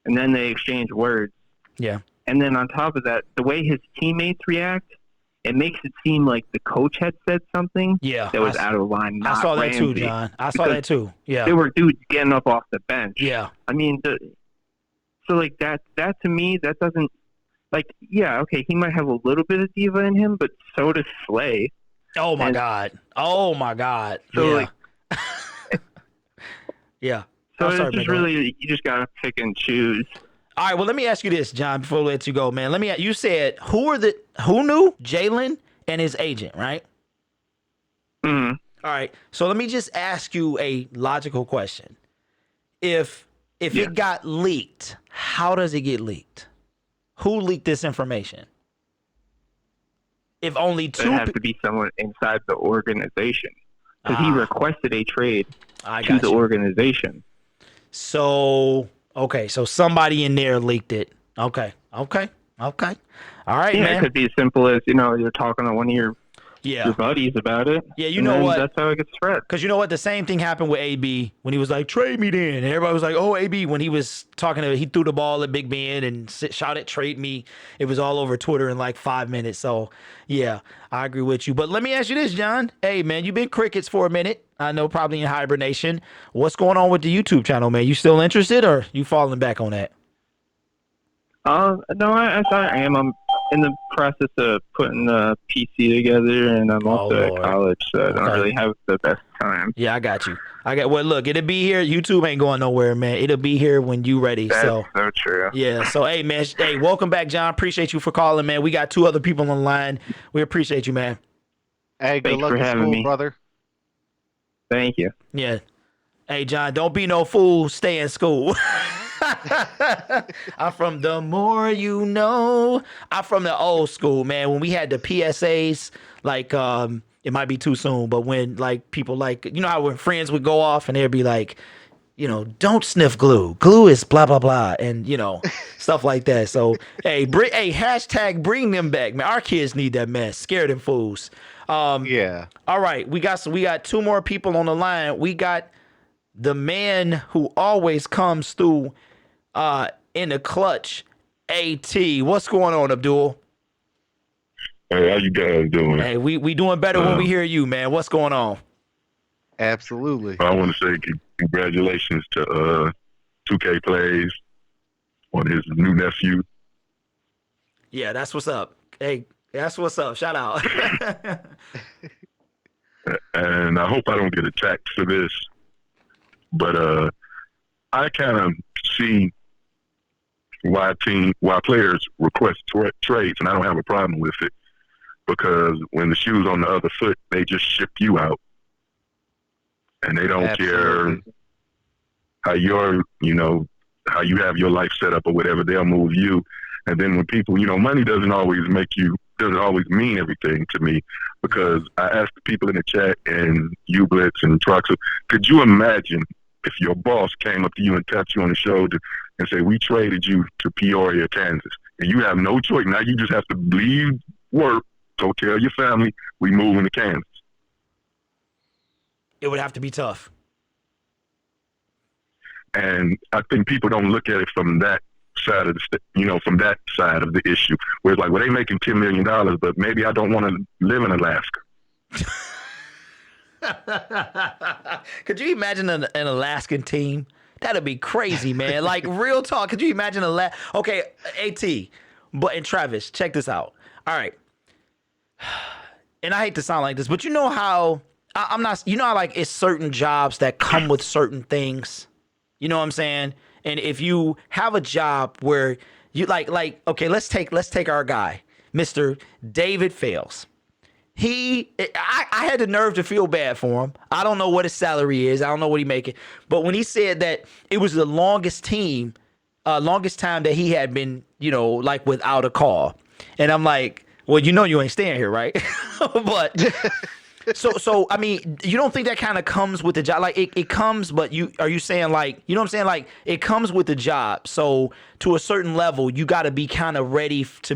and then they exchange words. Yeah. And then on top of that, the way his teammates react, it makes it seem like the coach had said something that was out of line. I saw that too, Ramsey. John. I saw that too. Yeah. There were dudes getting up off the bench. Yeah. I mean, so like that to me, that doesn't okay, he might have a little bit of diva in him, but so does Slay. Oh my God. So yeah. So I'm sorry, it's just man, really, you just gotta pick and choose. All right, well, let me ask you this, John, before we let you go, man. You said who knew Jalen and his agent, right? Mm-hmm. All right, so let me just ask you a logical question. If it got leaked, how does it get leaked? Who leaked this information? If only two, it has to be someone inside the organization because he requested a trade to the organization. So. Okay, so somebody in there leaked it. Okay. All right, man. It could be as simple as, you're talking to one of your buddies about it. Yeah, you know what? That's how it gets spread. Because you know what? The same thing happened with AB when he was like, trade me then. And everybody was like, oh, AB. When he was he threw the ball at Big Ben and shouted, trade me. It was all over Twitter in like 5 minutes. So, yeah, I agree with you. But let me ask you this, John. Hey, man, you've been crickets for a minute. I know probably in hibernation. What's going on with the YouTube channel, man? You still interested or you falling back on that? No, I am. I'm in the process of putting the PC together, and I'm also at college, so I don't really have the best time. Yeah, I got you. Well, look, it'll be here. YouTube ain't going nowhere, man. It'll be here when you ready. That's so true. Yeah. So, hey, man. Hey, welcome back, John. Appreciate you for calling, man. We got 2 other people on the line. We appreciate you, man. Hey, good Thanks luck for in having school, me. brother. Thank you. Yeah. Hey, John, don't be no fool. Stay in school. I'm from the more you know. I'm from the old school, man. When we had the PSAs, like, it might be too soon, but when, like, people, like, how when friends would go off and they'd be like, don't sniff glue. Glue is blah, blah, blah. And, stuff like that. So, hey, hashtag bring them back, man. Our kids need that mess. Scare them fools. Yeah. All right. We got 2 more people on the line. We got the man who always comes through in the clutch, AT. What's going on, Abdul? Hey, how you guys doing? Hey, we doing better when we hear you, man. What's going on? Absolutely. I want to say congratulations to 2K Plays on his new nephew. Yeah, that's what's up. Hey, that's what's up. Shout out. And I hope I don't get attacked for this, but I kind of see why players request trades, and I don't have a problem with it because when the shoe's on the other foot, they just ship you out, and they don't care how how you have your life set up or whatever. They'll move you, and then when people, money doesn't always mean everything to me, because I asked the people in the chat and you Blitz and Troxel, could you imagine if your boss came up to you and tapped you on the shoulder and say, we traded you to Peoria, Kansas, and you have no choice. Now you just have to leave work, go tell your family, we moving to Kansas. It would have to be tough. And I think people don't look at it from that side of from that side of the issue, where it's like, well, they making $10 million, but maybe I don't want to live in Alaska. Could you imagine an Alaskan team? That'd be crazy, man. Like, real talk. Could you imagine Okay, AT, and Travis, check this out. All right. And I hate to sound like this, but you know how I'm not, how like it's certain jobs that come with certain things. You know what I'm saying? And if you have a job where you like, okay, let's take our guy, Mr. David Fales. I had the nerve to feel bad for him. I don't know what his salary is. I don't know what he's making. But when he said that it was the longest time that he had been, like without a call. And I'm like, well, you ain't staying here, right? But so I mean, you don't think that kind of comes with the job? Like it comes, but are you saying like, you know what I'm saying? Like it comes with the job. So to a certain level, you got to be kind of ready for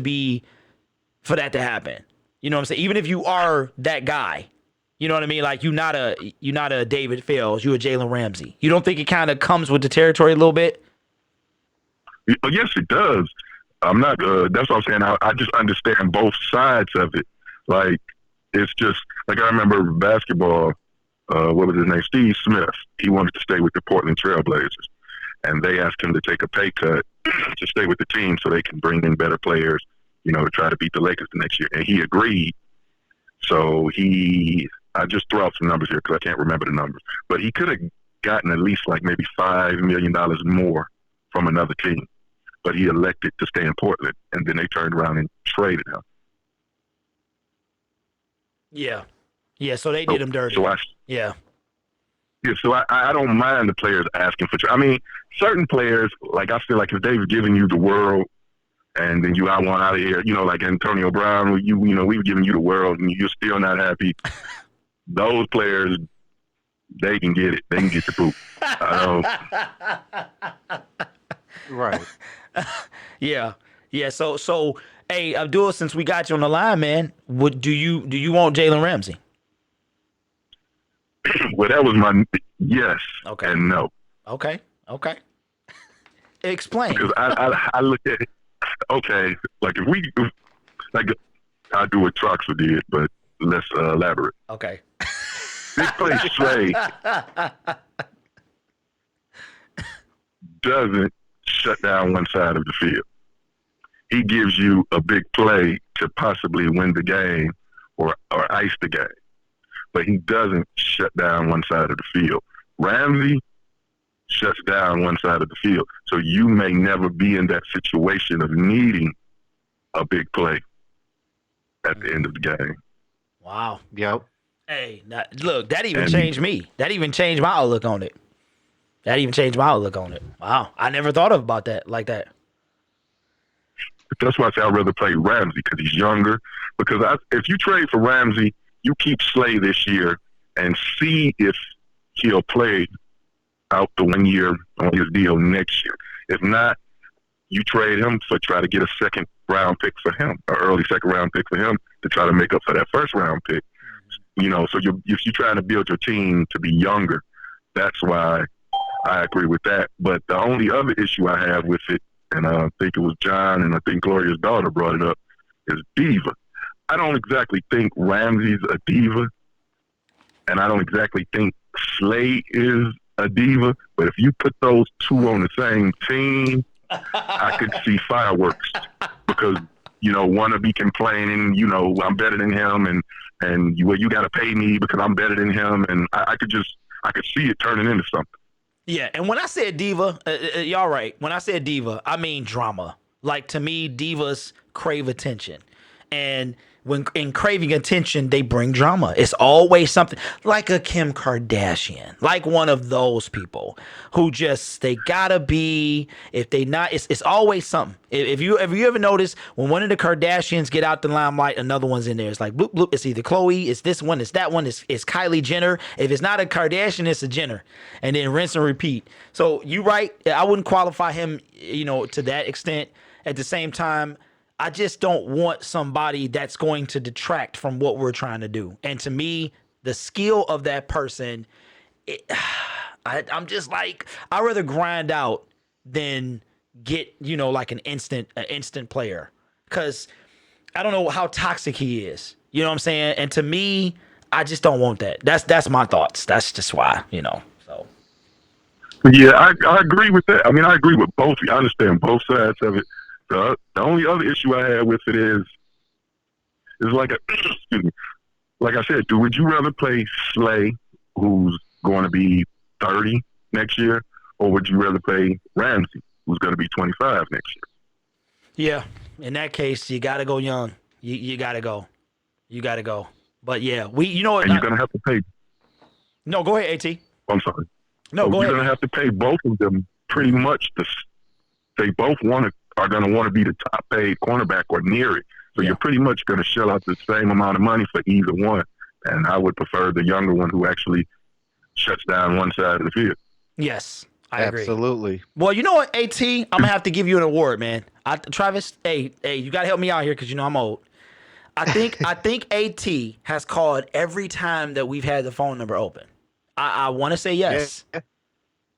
that to happen. You know what I'm saying? Even if you are that guy, you know what I mean? Like you're not a David Fales, you're a Jalen Ramsey. You don't think it kind of comes with the territory a little bit? Yes, it does. I'm not. That's what I'm saying. I just understand both sides of it. Like it's just like I remember basketball. What was his name? Steve Smith. He wanted to stay with the Portland Trailblazers, and they asked him to take a pay cut to stay with the team so they can bring in better players. To try to beat the Lakers the next year. And he agreed. So I just throw out some numbers here because I can't remember the numbers. But he could have gotten at least like maybe $5 million more from another team. But he elected to stay in Portland. And then they turned around and traded him. Yeah. Yeah, so they did him dirty. So I don't mind the players asking for I mean, certain players, like I feel like if they've given you the world, and then I want out of here, like Antonio Brown, we've given you the world and you're still not happy. Those players, they can get it. They can get the poop. Right. Yeah. Yeah. So, hey, Abdul, since we got you on the line, man, do you want Jalen Ramsey? Well, that was my yes and no. Okay. Explain. Because I look at it. Okay, like I do what Troxel did, but let's elaborate. Okay. Big play Slay doesn't shut down one side of the field. He gives you a big play to possibly win the game or ice the game, but he doesn't shut down one side of the field. Ramsey shuts down one side of the field. So you may never be in that situation of needing a big play at the end of the game. Wow. Yep. Hey, look, that even changed me. That even changed my outlook on it. Wow. I never thought about that like that. That's why I say I'd rather play Ramsey because he's younger. Because if you trade for Ramsey, you keep Slay this year and see if he'll play out the 1 year on his deal next year. If not, you trade him try to get a second round pick for him, or early second round pick for him to try to make up for that first round pick. So if you're trying to build your team to be younger, that's why I agree with that. But the only other issue I have with it, and I think it was John and I think Gloria's daughter brought it up, is diva. I don't exactly think Ramsey's a diva, and I don't exactly think Slay is a diva, but if you put those two on the same team, I could see fireworks because, one will be complaining, I'm better than him and you got to pay me because I'm better than him. And I could see it turning into something. Yeah. And when I said diva, y'all right. When I said diva, I mean drama. Like to me, divas crave attention. And when in craving attention, they bring drama. It's always something like a Kim Kardashian, like one of those people who they gotta be, if they not, it's always something. If you ever notice when one of the Kardashians get out the limelight, another one's in there. It's like bloop, bloop. It's either Khloe, it's this one, it's that one, it's Kylie Jenner. If it's not a Kardashian, it's a Jenner, and then rinse and repeat. So you right. I wouldn't qualify him, to that extent. At the same time, I just don't want somebody that's going to detract from what we're trying to do. And to me, the skill of that person, I'm just like, I'd rather grind out than get, like an instant player. Because I don't know how toxic he is. You know what I'm saying? And to me, I just don't want that. That's my thoughts. That's just why, so. Yeah, I agree with that. I mean, I agree with both. I understand both sides of it. The only other issue I have with it is like excuse me, like I said, would you rather play Slay, who's going to be 30 next year, or would you rather play Ramsey, who's going to be 25 next year? Yeah, in that case, you got to go young. You got to go. You got to go. But yeah, And you're going to have to pay. No, go ahead, AT. I'm sorry. No, go You're ahead. going to have to pay both of them pretty much. They both are going to want to be the top paid cornerback or near it. So you're pretty much going to shell out the same amount of money for either one. And I would prefer the younger one who actually shuts down one side of the field. Yes, I agree. Absolutely. Well, you know what, AT? I'm going to have to give you an award, man. Travis, hey, you got to help me out here because I'm old. I think AT has called every time that we've had the phone number open. I want to say yes. Yeah.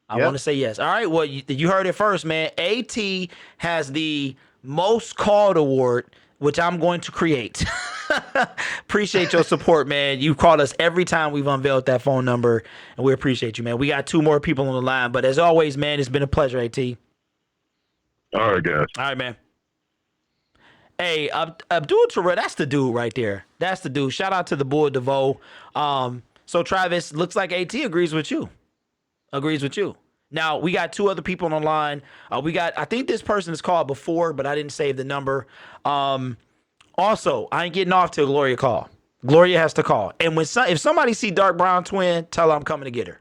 I want to say yes. All right. Well, you heard it first, man. AT has the most called award, which I'm going to create. Appreciate your support, man. You've called us every time we've unveiled that phone number, and we appreciate you, man. We got 2 more people on the line, but as always, man, it's been a pleasure, AT. All right, guys. All right, man. Hey, Abdul Terrell, that's the dude right there. That's the dude. Shout out to the boy DeVoe. So Travis, looks like AT agrees with you. Now, we got 2 other people on the line. I think this person has called before, but I didn't save the number. Also, I ain't getting off till Gloria call. Gloria has to call. And if somebody see Dark Brown Twin, tell her I'm coming to get her.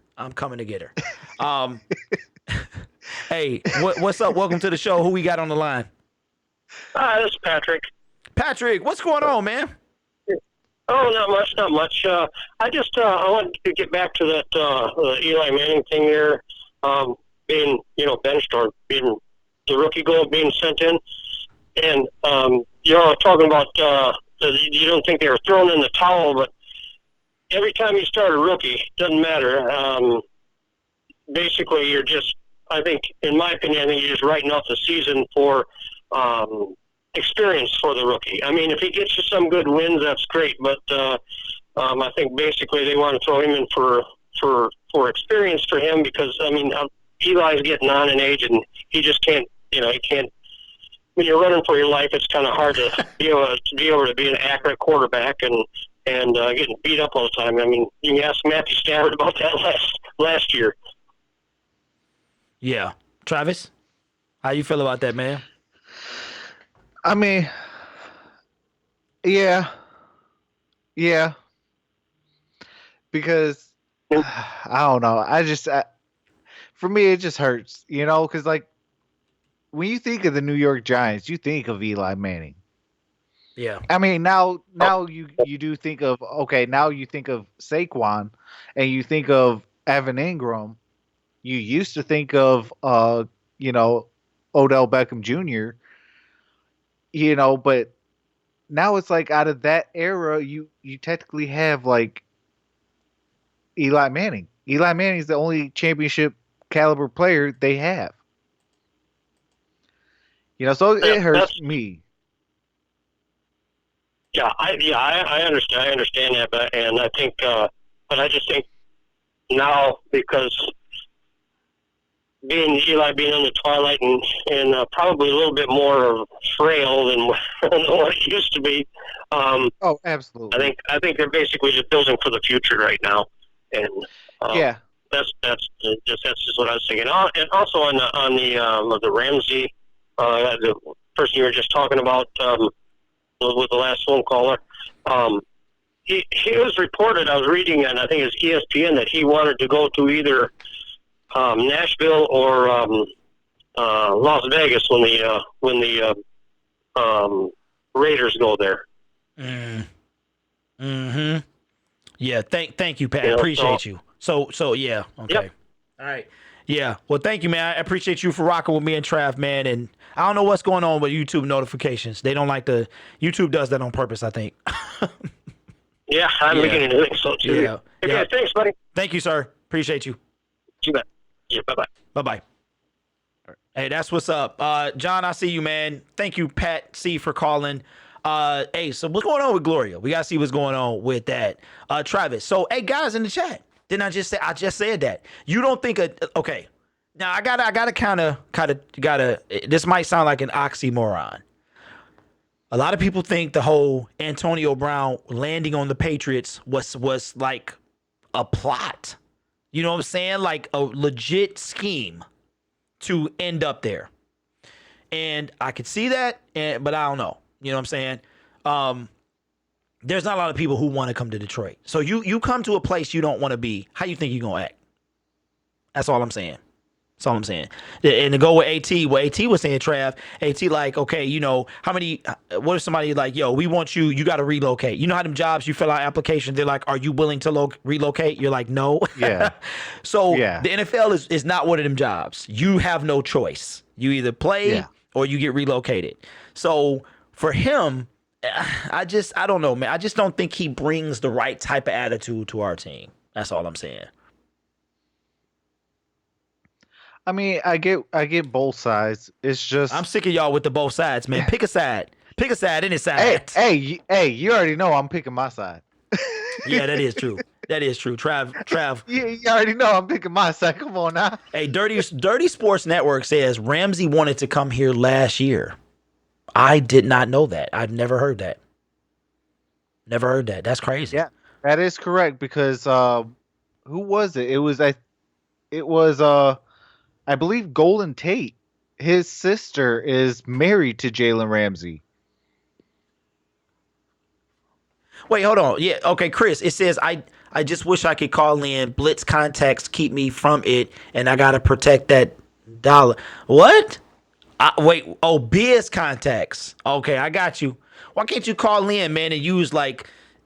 Hey, what's up? Welcome to the show. Who we got on the line? Hi, this is Patrick. Patrick, what's going on, man? Oh, not much. I wanted to get back to that Eli Manning thing there, being benched or being the rookie goal being sent in, and talking about you don't think they were thrown in the towel, but every time you start a rookie, doesn't matter. Basically, you're just, I think, in my opinion, you're just writing off the season for experience for the rookie. I mean, if he gets you some good wins, that's great. But I think basically they want to throw him in for experience for him because, I mean, Eli's getting on in age and he just can't, he can't. When you're running for your life, it's kind of hard to be able to be an accurate quarterback and getting beat up all the time. I mean, you can ask Matthew Stafford about that last year. Yeah. Travis, how you feel about that, man? I mean, yeah. Because I don't know. For me, it just hurts, because like when you think of the New York Giants, you think of Eli Manning. Yeah. I mean, now you do think of now you think of Saquon, and you think of Evan Ingram. You used to think of Odell Beckham Jr. But now it's like out of that era, you technically have like Eli Manning. Eli Manning is the only championship caliber player they have. So it hurts me. Yeah, I understand. I understand that, but I think, but I just think now because Eli being in the twilight and probably a little bit more frail than what it used to be. Oh, absolutely. I think they're basically just building for the future right now, and yeah, that's just what I was thinking. And also on the Ramsey, the person you were just talking about with the last phone caller. He was reported. I was reading, and I think it's ESPN that he wanted to go to either Nashville or Las Vegas when the Raiders go there. Mm-hmm. Yeah. Thank you, Pat. Appreciate you. So yeah. Okay. Yep. All right. Yeah. Well, thank you, man. I appreciate you for rocking with me and Trav, man. And I don't know what's going on with YouTube notifications. They don't like YouTube does that on purpose, I think. Yeah, I'm beginning to think so too. Yeah. Okay, Yeah. thanks, buddy. Thank you, sir. Appreciate you. You bet. Yeah, bye-bye. Bye-bye. Hey, that's what's up. John, I see you, man. Thank you, Pat C, for calling. Hey, so what's going on with Gloria? We gotta see what's going on with that. Travis. So, hey, guys in the chat. Didn't I just say? I just said that. You don't think okay. Now I gotta kind of this might sound like an oxymoron. A lot of people think the whole Antonio Brown landing on the Patriots was like a plot. You know what I'm saying? Like a legit scheme to end up there. And I could see that, but I don't know. You know what I'm saying? There's not a lot of people who want to come to Detroit. So you come to a place you don't want to be. How you think you're going to act? That's all I'm saying. That's all I'm saying. And to go with AT, what AT was saying, Trav, AT like, okay, you know, what if somebody like, yo, we want you got to relocate. You know how them jobs, you fill out applications, they're like, are you willing to relocate? You're like, no. Yeah. So Yeah. the NFL is not one of them jobs. You have no choice. You either play or you get relocated. So for him, I don't know, man. I just don't think he brings the right type of attitude to our team. That's all I'm saying. I mean, I get both sides. It's just I'm sick of y'all with the both sides, man. Pick a side. Pick a side, any side. Hey, you already know I'm picking my side. Yeah, that is true. That is true. Trav. You already know I'm picking my side. Come on now. Hey, Dirty Sports Network says Ramsey wanted to come here last year. I did not know that. I've never heard that. Never heard that. That's crazy. Yeah, that is correct because who was it? It was I believe Golden Tate. His sister is married to Jalen Ramsey. Wait, hold on. Yeah, okay, Chris. It says I just wish I could call in. Blitz contacts keep me from it, and I gotta protect that dollar. What? Wait. Oh, biz contacts. Okay, I got you. Why can't you call in, man, and use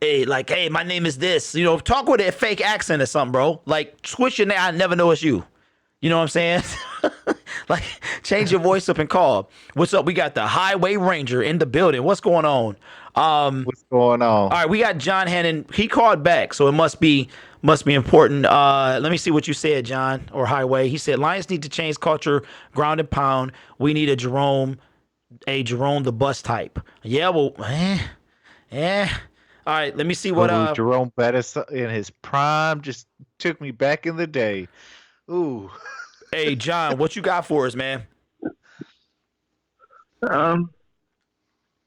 hey, my name is this. You know, talk with a fake accent or something, bro. Like, switch your name. I never know it's you. You know what I'm saying? Like, change your voice up and call. What's up? We got the Highway Ranger in the building. What's going on? What's going on? All right, we got John Hannon. He called back, so it must be important. Let me see what you said, John, or Highway. He said Lions need to change culture, ground and pound. We need a Jerome the bus type. Yeah, well, All right, let me see what Jerome Bettis in his prime just took me back in the day. Ooh. Hey, John, what you got for us, man? I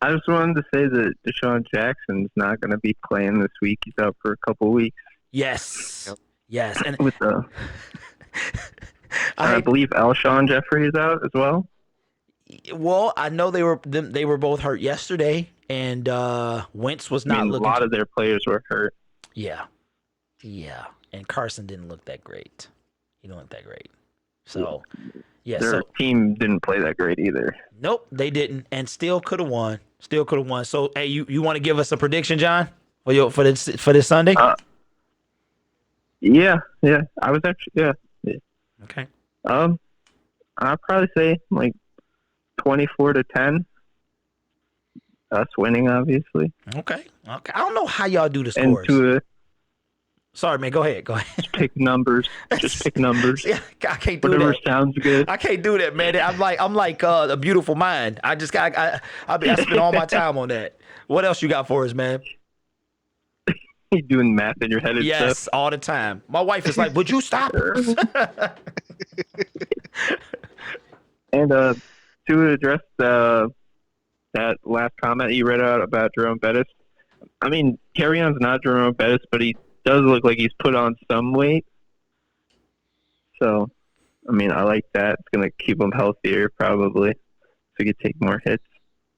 just wanted to say that Deshaun Jackson's not going to be playing this week. He's out for a couple of weeks. Yes. Yes. And with I believe Alshon Jeffrey is out as well. Well, I know they were both hurt yesterday, and Wentz was not looking. A lot of their players were hurt. Yeah. And Carson didn't look that great. He didn't look that great. So, yeah. Their team didn't play that great either. Nope, they didn't, and still could have won. So, hey, you want to give us a prediction, John, for this Sunday? Yeah. I was actually yeah. Okay. I'd probably say like 24-10. Us winning, obviously. Okay. I don't know how y'all do the scores. And sorry, man. Go ahead. Just pick numbers. Yeah, I can't do Whatever that. sounds good. I can't do that, man. I'm like A Beautiful Mind. I spend all my time on that. What else you got for us, man? You doing math in your head and yes, stuff? all the time. My wife is like, "Would you stop?" And to address that last comment you read out about Jerome Bettis, I mean, Carrion's not Jerome Bettis, but he does look like he's put on some weight. So, I mean, I like that. It's going to keep him healthier, probably, so he could take more hits.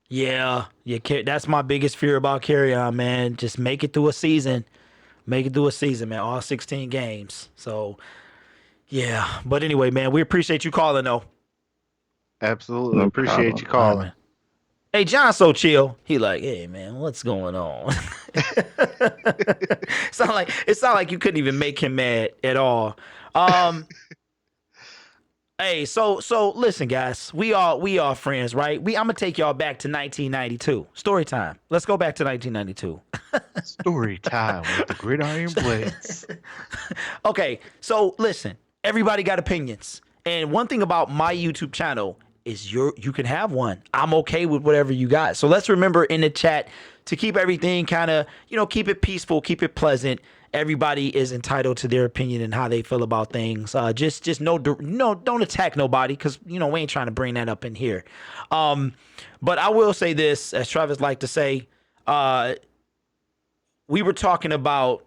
Yeah. That's my biggest fear about Carrion, man. Just make it through a season. Man. All 16 games. So, yeah. But anyway, man, we appreciate you calling, though. Absolutely. No Appreciate problem. you calling. Right, hey, John's so chill. He like, hey, man, what's going on? It's not like you couldn't even make him mad at all. Hey, so listen, guys. We are friends, right? I'm gonna take y'all back to 1992. Story time. Let's go back to 1992. Story time with the Gridiron Blitz. Okay, so listen. Everybody got opinions. And one thing about my YouTube channel is you can have one. I'm okay with whatever you got. So let's remember in the chat to keep everything kind of, keep it peaceful, keep it pleasant. Everybody is entitled to their opinion and how they feel about things. Just don't attack nobody, because we ain't trying to bring that up in here. But I will say this, as Travis liked to say, we were talking about,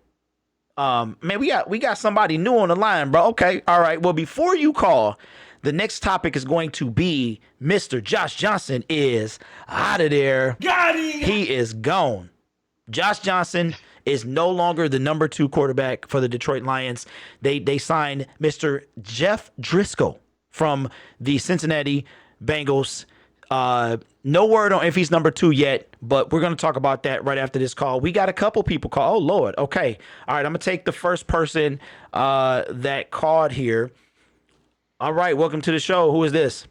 man, we got somebody new on the line, bro. Okay, all right. Well, before you call, the next topic is going to be Mr. Josh Johnson is out of there. Got him! He is gone. Josh Johnson is no longer the number 2 quarterback for the Detroit Lions. They signed Mr. Jeff Driscoll from the Cincinnati Bengals. No word on if he's number 2 yet, but we're going to talk about that right after this call. We got a couple people call. Oh, Lord. Okay. All right. I'm going to take the first person that called here. All right. Welcome to the show. Who is this?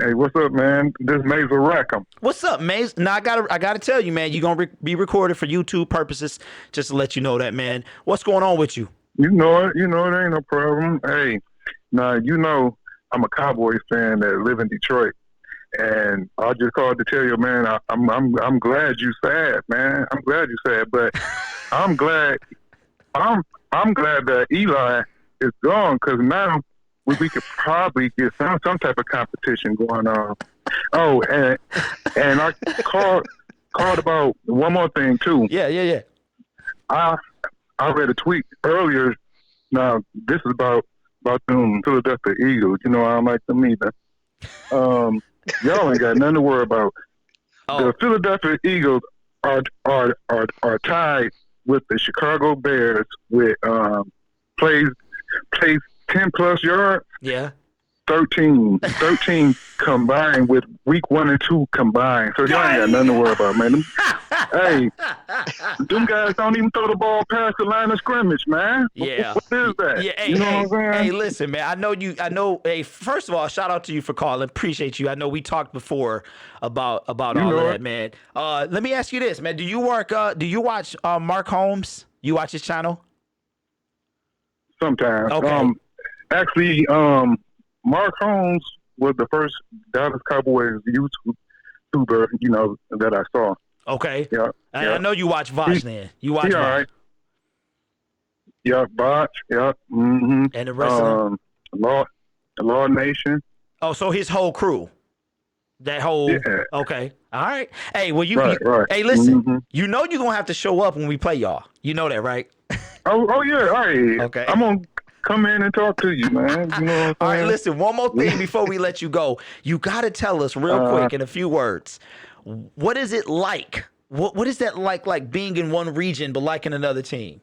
Hey, what's up, man? This is Mazer Rackham. What's up, Maze? Now, I gotta tell you, man, you're going to be recorded for YouTube purposes, just to let you know that, man. What's going on with you? You know it. It ain't no problem. Hey, now, I'm a Cowboys fan that live in Detroit. And I just called to tell you, man, I'm glad you sad, man. I'm glad you sad, but I'm glad that Eli is gone, because now we could probably get some type of competition going on. Oh, and I called about one more thing too. Yeah. I read a tweet earlier. Now this is about them Philadelphia Eagles. I don't like them either. Y'all ain't got nothing to worry about. Oh. The Philadelphia Eagles are tied with the Chicago Bears with plays 10 plus yards. Yeah. 13 combined with week 1 and 2 combined. So y'all ain't got nothing to worry about, man. Hey, them guys don't even throw the ball past the line of scrimmage, man. Yeah. What is that? Yeah. Hey, you know what I'm saying? Hey, listen, man. I know. Hey, first of all, shout out to you for calling. Appreciate you. I know we talked before about all of that, man. Let me ask you this, man. Do you watch Mark Holmes? You watch his channel? Sometimes. Okay. Actually, Mark Holmes was the first Dallas Cowboys YouTuber, that I saw. Okay. Yeah. And I know you watch Vosh then. You watch all Vosh. right. Yeah, Botch. Yeah. Mm-hmm. And the rest of them? Law Nation. Oh, so his whole crew. That whole Yeah. Okay. All right. Hey, well Right. hey, listen. Mhm. You know you're gonna have to show up when we play y'all. You know that, right? Oh yeah. All right. Okay. I'm gonna come in and talk to you, man. You know what I'm saying? All right, listen, one more thing before we let you go. You gotta tell us real quick in a few words. What is it like? What is that like being in one region but liking another team?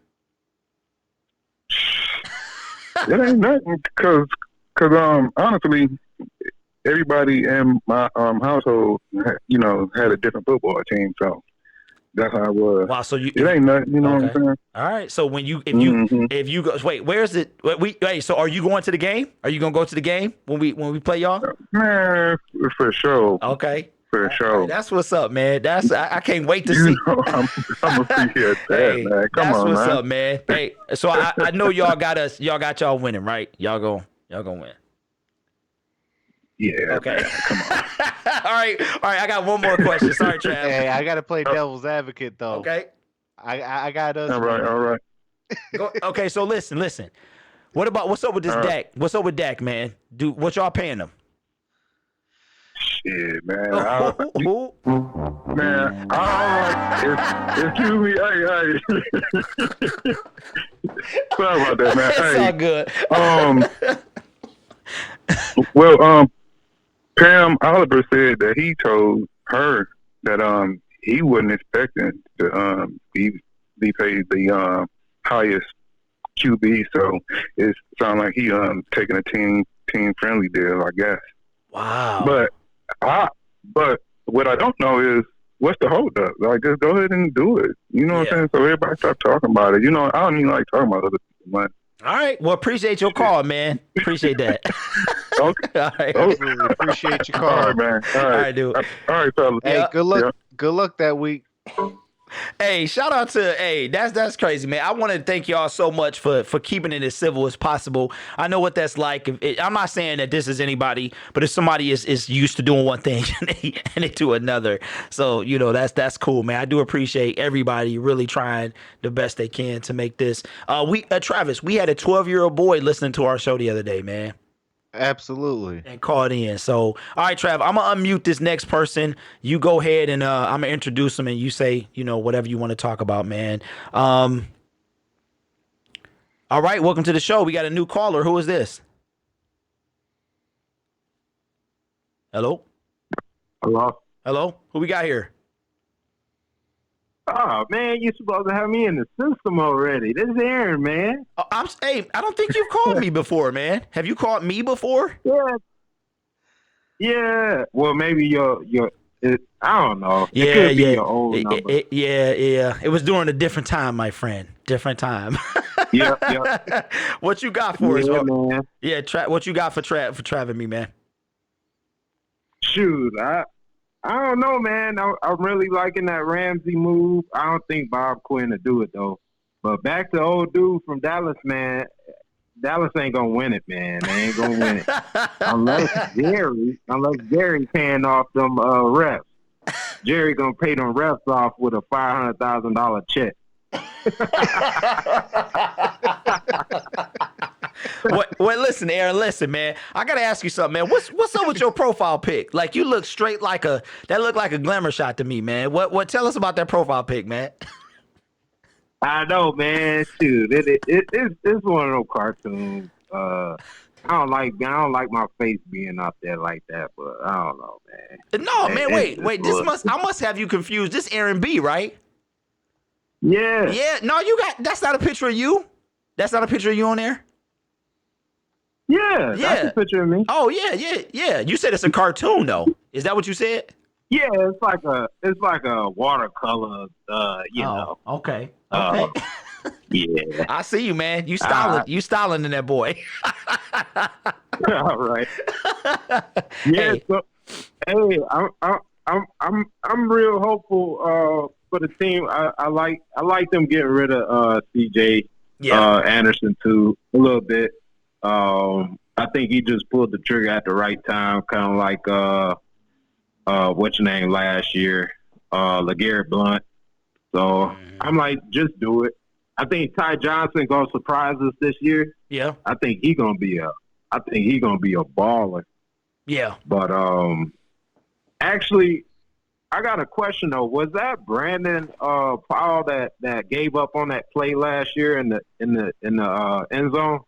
It ain't nothing, cause honestly, everybody in my household, had a different football team, so that's how it was. Wow, so It ain't nothing, you know what I'm saying? All right, so when Mhm. if you go, wait, where's it? Wait, so are you going to the game? Are you gonna go to the game when we play y'all? Man, for sure. Okay. For sure. Hey, that's what's up, man. I can't wait to see. I'm appreciate that, Hey, man. Come that's on, what's man. up, man. Hey, so I know y'all got y'all winning, right? Y'all gonna win. Yeah. Okay. Man, come on. all right. I got one more question. Sorry, Trav. Hey, I gotta play devil's advocate though. Okay. I got us. All right. Okay. So listen. What's up with this Dak? What's up with Dak, man? What y'all paying him? Shit, man. Ooh. Man, excuse me. Hey. Sorry about that, man. It's all good. Well, Pam Oliver said that he told her that he wasn't expecting to be paid the highest QB, so it sounds like he taking a team friendly deal, I guess. Wow. But what I don't know is what's the hold up? Like, just go ahead and do it. You know what I'm saying? So everybody stop talking about it. I don't even like talking about other people's money. All right. Well, appreciate your call, man. Appreciate that. Okay. All right. Absolutely appreciate your call. All right, man. All right, dude. All right, fellas. Hey, Yeah. good luck. Yeah. Good luck that week. Hey, shout out to that's crazy, man. I want to thank y'all so much for keeping it as civil as possible. I know what that's like. I'm not saying that this is anybody, but if somebody is used to doing one thing and they do another, so you know that's cool, man. I do appreciate everybody really trying the best they can to make this. Travis, we had a 12-year-old boy listening to our show the other day, man. Absolutely. And called in. So, all right, Trav, I'm gonna unmute this next person. You go ahead and I'm gonna introduce them, and you say, whatever you want to talk about, man. All right, welcome to the show. We got a new caller. Who is this? Hello? Hello? Who we got here? Oh man, you're supposed to have me in the system already. This is Aaron, man. I don't think you've called me before, man. Have you called me before? Yeah. Well, maybe I don't know. It Yeah, could be yeah. your old number. Yeah. It was during a different time, my friend. Different time. Yep. What you got for us, man? Yeah, what you got for Trav and me, man? Shoot, I don't know, man. I'm really liking that Ramsey move. I don't think Bob Quinn will do it, though. But back to old dude from Dallas, man. Dallas ain't going to win it, man. They ain't going to win it. Unless Jerry paying off them refs. Jerry going to pay them refs off with a $500,000 check. Wait, listen, Aaron. Listen, man. I gotta ask you something, man. What's up with your profile pic? Like you look straight that looked like a glamour shot to me, man. What? Tell us about that profile pic, man. I know, man. Shoot, it's one of those cartoons. I don't like my face being out there like that, but I don't know, man. No, man. Wait. I must have you confused. This Aaron B, right? Yeah. Yeah. No, that's not a picture of you. That's not a picture of you on there. Yeah, that's a picture of me. Oh yeah. You said it's a cartoon though. Is that what you said? Yeah, it's like a watercolor. You know. Okay. Yeah. I see you, man. You styling in that boy. All right. Yeah. Hey. So, hey, I'm real hopeful for the team. I like them getting rid of CJ Anderson too a little bit. I think he just pulled the trigger at the right time, kind of like what's your name last year, LeGarrette Blount. So I'm like, just do it. I think Ty Johnson gonna surprise us this year. Yeah. I think he gonna be a baller. Yeah. But actually, I got a question though. Was that Brandon Powell that gave up on that play last year in the end zone?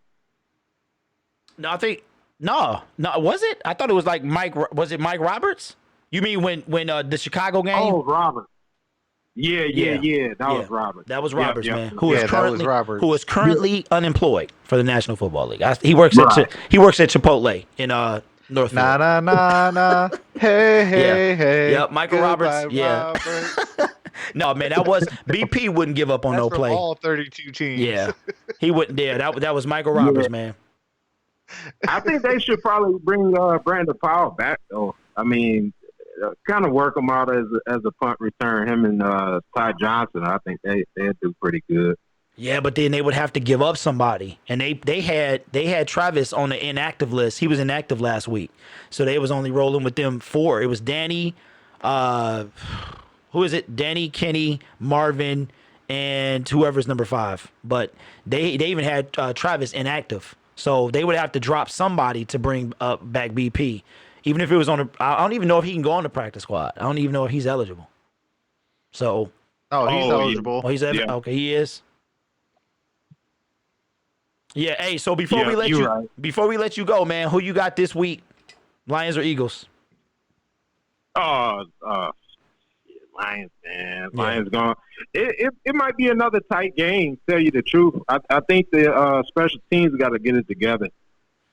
No, I think no. Was it? I thought it was like Mike. Was it Mike Roberts? You mean when the Chicago game? Oh, Roberts. Yeah. That was Roberts. That was Roberts, man. Who is currently unemployed for the National Football League. He works at Chipotle in Northfield. Na. Hey. Yep, Michael Roberts. Yeah. No, man, that was BP wouldn't give up on no play. All 32 teams. Yeah, he wouldn't dare. That was Michael Roberts, man. I think they should probably bring Brandon Powell back, though. I mean, kind of work him out as a punt return. Him and Ty Johnson, I think they'd do pretty good. Yeah, but then they would have to give up somebody, and they had Travis on the inactive list. He was inactive last week, so they was only rolling with them 4. It was Danny, who is it? Danny, Kenny, Marvin, and whoever's number 5. But they even had Travis inactive. So they would have to drop somebody to bring back BP. Even if it was I don't even know if he can go on the practice squad. I don't even know if he's eligible. So. Oh, he's eligible. Oh, he's eligible. Yeah. Okay, he is. Yeah. Hey, so before we let you go, man, who you got this week? Lions or Eagles? Lions, man. Lions gone. It might be another tight game, tell you the truth. I think the special teams got to get it together.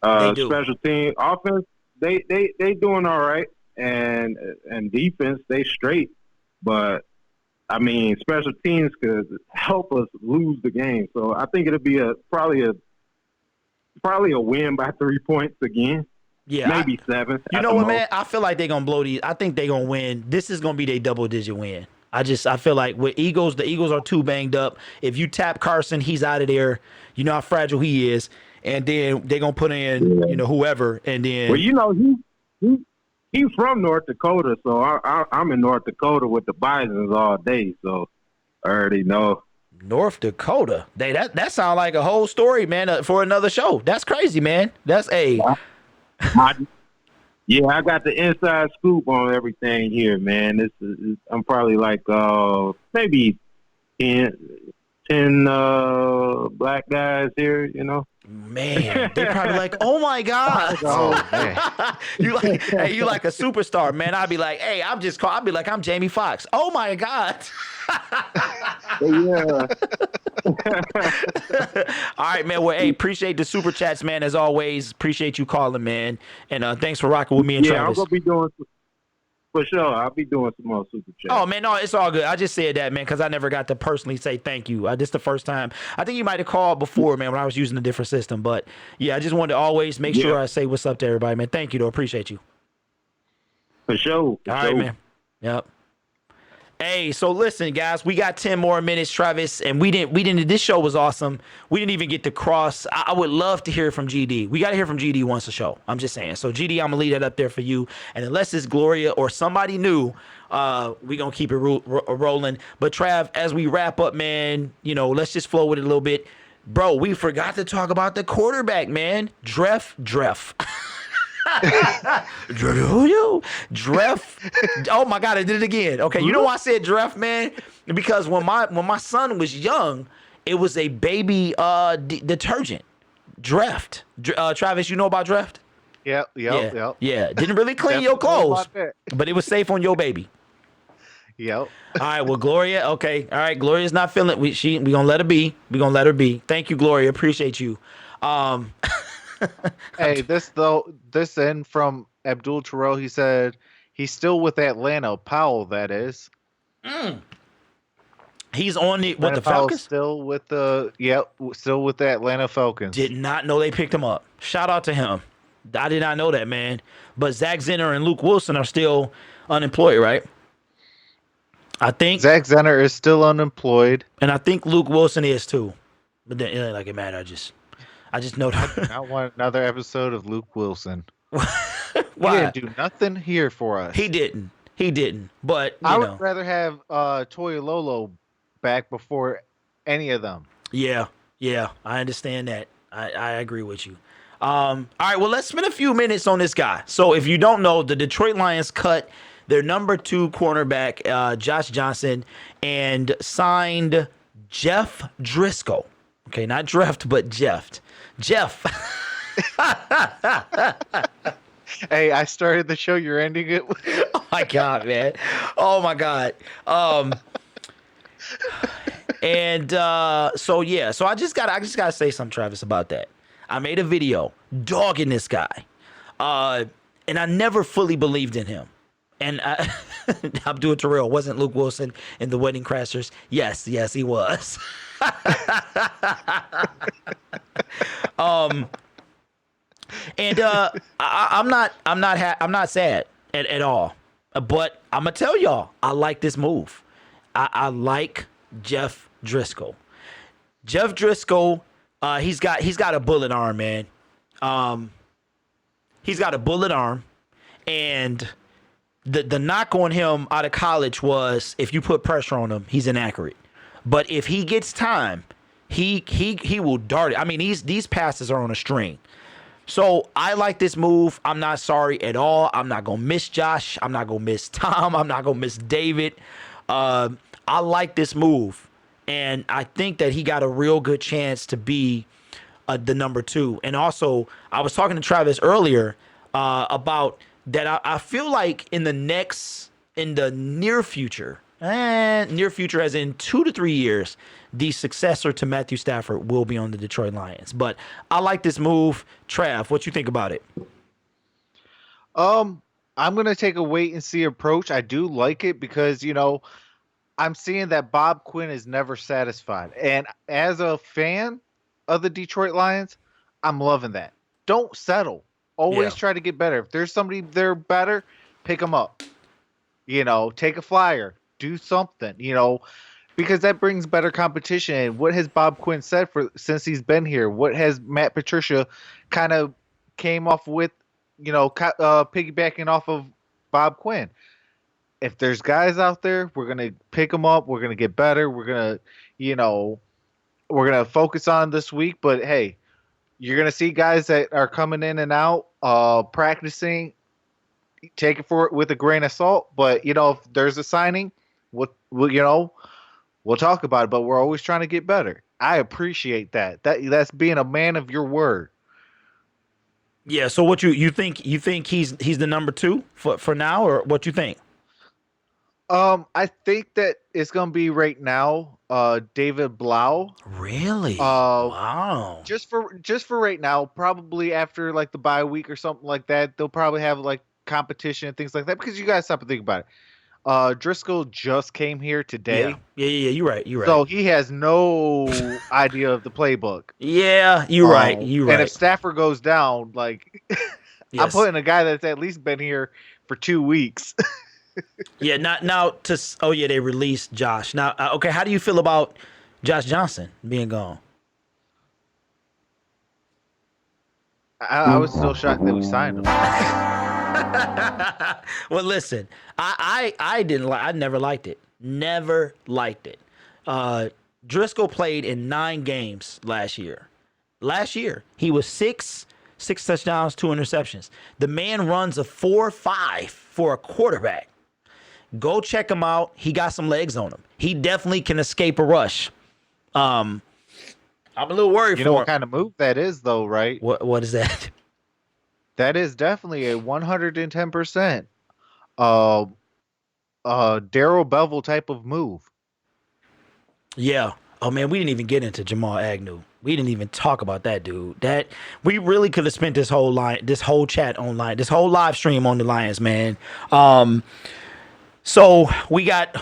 They do. Special team offense, they doing all right, and defense, they straight. But, I mean, special teams could help us lose the game. So I think it'll be probably a win by 3 points again. Yeah, maybe 7. You know what, man? I feel like they're going to blow these. I think they're going to win. This is going to be their double-digit win. I feel like with Eagles, the Eagles are too banged up. If you tap Carson, he's out of there. You know how fragile he is, and then they're gonna put in whoever, and then Well, he's from North Dakota, so I'm in North Dakota with the Bisons all day, so I already know. North Dakota. That sounds like a whole story, man, for another show. That's crazy, man. That's I got the inside scoop on everything here, man. I'm probably like maybe 10 black guys here, you know. Man, they're probably like, "Oh my god, you like a superstar, man." I'd be like, "Hey, I'd be like, I'm Jamie Foxx." Oh my god. Yeah. All right, man. Well, hey, appreciate the super chats, man. As always, appreciate you calling, man. And thanks for rocking with me and Travis. I'm gonna be doing for sure. I'll be doing some more super chats. Oh man, no, it's all good. I just said that, man, because I never got to personally say thank you. This the first time. I think you might have called before, man, when I was using a different system. But yeah, I just wanted to always make sure I say what's up to everybody, man. Thank you, though. Appreciate you. For sure. All right, man. Yep. Hey, so listen, guys, we got 10 more minutes, Travis, and we didn't. This show was awesome. We didn't even get to cross. I would love to hear from GD. We got to hear from GD once a show. I'm just saying. So GD, I'm gonna leave that up there for you. And unless it's Gloria or somebody new, we gonna keep it rolling. But Trav, as we wrap up, man, let's just flow with it a little bit, bro. We forgot to talk about the quarterback, man. Dreff. Dreff. Oh my god, I did it again. Okay, you know why I said Dreff, man? Because when my son was young, it was a baby detergent. Dreft. Travis, you know about Dreft? Yep. Yeah. Didn't really clean your clothes, but it was safe on your baby. Yep. All right, well, Gloria, okay. All right, Gloria's not feeling it. We gonna let her be. We gonna let her be. Thank you, Gloria. Appreciate you. Hey, this in from Abdul Terrell. He said he's still with Atlanta. Powell, that is. He's on the Powell's Falcons. Still with the Atlanta Falcons. Did not know they picked him up. Shout out to him. I did not know that, man. But Zach Zenner and Luke Wilson are still unemployed, right? I think Zach Zenner is still unemployed, and I think Luke Wilson is too. But then it ain't like it matter. I just know that. I want another episode of Luke Wilson. Why? He didn't do nothing here for us. He didn't. But I would rather have Toyololo back before any of them. Yeah, I understand that. I agree with you. All right, well, let's spend a few minutes on this guy. So if you don't know, the Detroit Lions cut their number 2 cornerback, Josh Johnson, and signed Jeff Driscoll. Okay, not Dreft, but Jeff. Hey, I started the show. You're ending it. Oh my god, man! Oh my god. So I just gotta say something, Travis, about that. I made a video dogging this guy, and I never fully believed in him. And Abdul Terrell wasn't Luke Wilson in the Wedding Crashers. Yes, he was. I'm not sad at all. But I'm gonna tell y'all, I like this move. I like Jeff Driscoll. Jeff Driscoll, he's got a bullet arm, man. He's got a bullet arm, and the knock on him out of college was if you put pressure on him, he's inaccurate. But if he gets time, he will dart it. I mean, these passes are on a string. So I like this move. I'm not sorry at all. I'm not gonna miss Josh. I'm not gonna miss Tom. I'm not gonna miss David. I like this move, and I think that he got a real good chance to be the number 2. And also, I was talking to Travis earlier about that. I feel like in the near future, as in 2 to 3 years, the successor to Matthew Stafford will be on the Detroit Lions. But I like this move. Trav, what you think about it? I'm going to take a wait and see approach. I do like it because, I'm seeing that Bob Quinn is never satisfied. And as a fan of the Detroit Lions, I'm loving that. Don't settle. Always try to get better. If there's somebody there better, pick them up. Take a flyer. do something, because that brings better competition. And what has Bob Quinn said since he's been here? What has Matt Patricia kind of came off with, piggybacking off of Bob Quinn? If there's guys out there, we're gonna pick them up. We're gonna get better. We're gonna focus on this week. But hey, you're gonna see guys that are coming in and out, practicing. Take it with a grain of salt. But if there's a signing, we'll talk about it. But we're always trying to get better. I appreciate that. That's being a man of your word. Yeah. So what you think? You think he's the number 2 for now, or what you think? I think that it's gonna be right now, David Blau. Really? Wow. Just for right now, probably after like the bye week or something like that, they'll probably have like competition and things like that, because you guys have to think about it. Driscoll just came here today. Yeah. You're right. So he has no idea of the playbook. Yeah, you're right. And if Stafford goes down, like I'm Yes. putting a guy that's at least been here for 2 weeks. Yeah. They released Josh. Now, okay. How do you feel about Josh Johnson being gone? I was still shocked that we signed him. Well, listen, I never liked it. Never liked it. Driscoll played in 9 games last year. He was 6 touchdowns, 2 interceptions. The man runs a 4.5 for a quarterback. Go check him out. He got some legs on him. He definitely can escape a rush. I'm a little worried You for know him. what kind of move that is, though, right? What is that? That is definitely a 110% Daryl Bevell type of move. Yeah. Oh man, we didn't even get into Jamal Agnew. We didn't even talk about that dude. That we really could have spent this whole chat online, this whole live stream on the Lions, man. So we got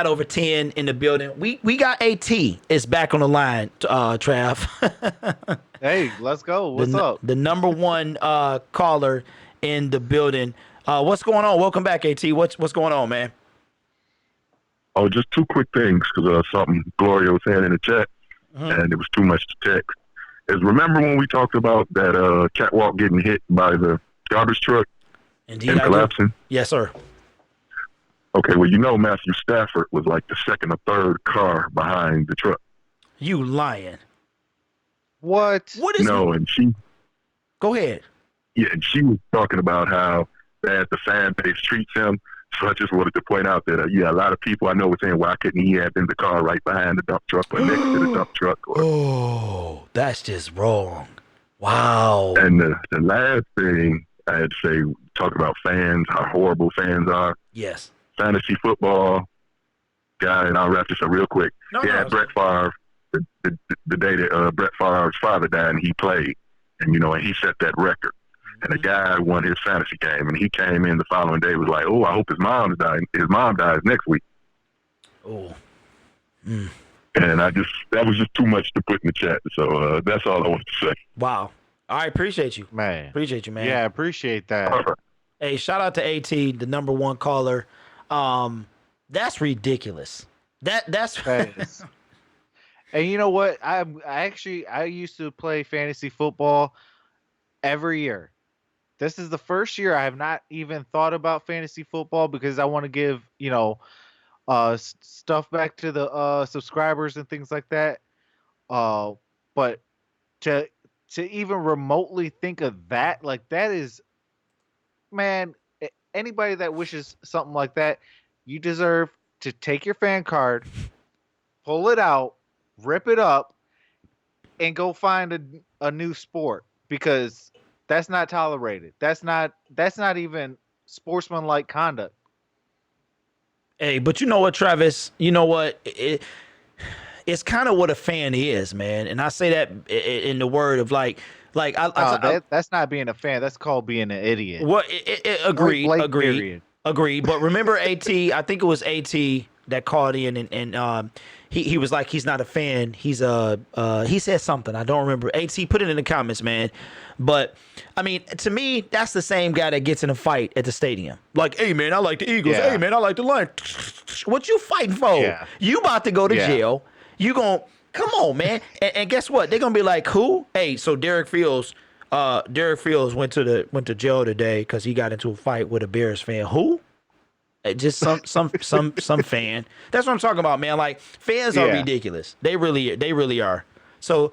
over 10 in the building. We got AT is back on the line, Trav. Hey, let's go. What's up? The number 1 caller in the building. What's going on? Welcome back, AT. What's going on, man? Oh, just 2 quick things, because something Gloria was saying in the chat, and it was too much to text. Remember when we talked about that catwalk getting hit by the garbage truck Indeed, and collapsing? Yes, sir. Okay, well, Matthew Stafford was like the 2nd or 3rd car behind the truck. You lying. What? What is No, and she... Go ahead. Yeah, and she was talking about how bad the fan base treats him. So I just wanted to point out that, a lot of people I know were saying, why couldn't he have been the car right behind the dump truck or next to the dump truck? Oh, that's just wrong. Wow. And the last thing I had to say, talk about fans, how horrible fans are. Yes. Fantasy football guy, and I'll wrap this up real quick. He had Brett Favre the day that Brett Favre's father died, and he played, and and he set that record. And the guy won his fantasy game, and he came in the following day, was like, "Oh, I hope his mom dies next week." Oh. And that was just too much to put in the chat. So that's all I wanted to say. Wow. I appreciate you. Man. Appreciate you, man. Yeah, I appreciate that. Hey, shout out to AT, the number 1 caller. That's ridiculous. That's And you know what? I used to play fantasy football every year. This is the first year I have not even thought about fantasy football, because I want to give, stuff back to the subscribers and things like that. But to even remotely think of that, like, that is, man, anybody that wishes something like that, you deserve to take your fan card, pull it out, rip it up, and go find a new sport, because that's not tolerated. That's not even sportsmanlike conduct. Hey, but you know what, Travis? You know what? It's kind of what a fan is, man. And I say that in the word of that's not being a fan. That's called being an idiot. What? Agreed. Period. Agreed. But remember, AT? I think it was AT that called in and he was like he's not a fan. He said something. I don't remember. HC, put it in the comments, man. But I mean, to me, that's the same guy that gets in a fight at the stadium. Like, hey man, I like the Eagles. Yeah. Hey man, I like the Lions. What you fighting for? Yeah. You about to go to Yeah. jail. You gon' come on, man. And guess what? They're gonna be like, who? Hey, so Derek Fields went to jail today because he got into a fight with a Bears fan. Who? Just some fan. That's what I'm talking about, man. Like, fans are Yeah. ridiculous. They really are. So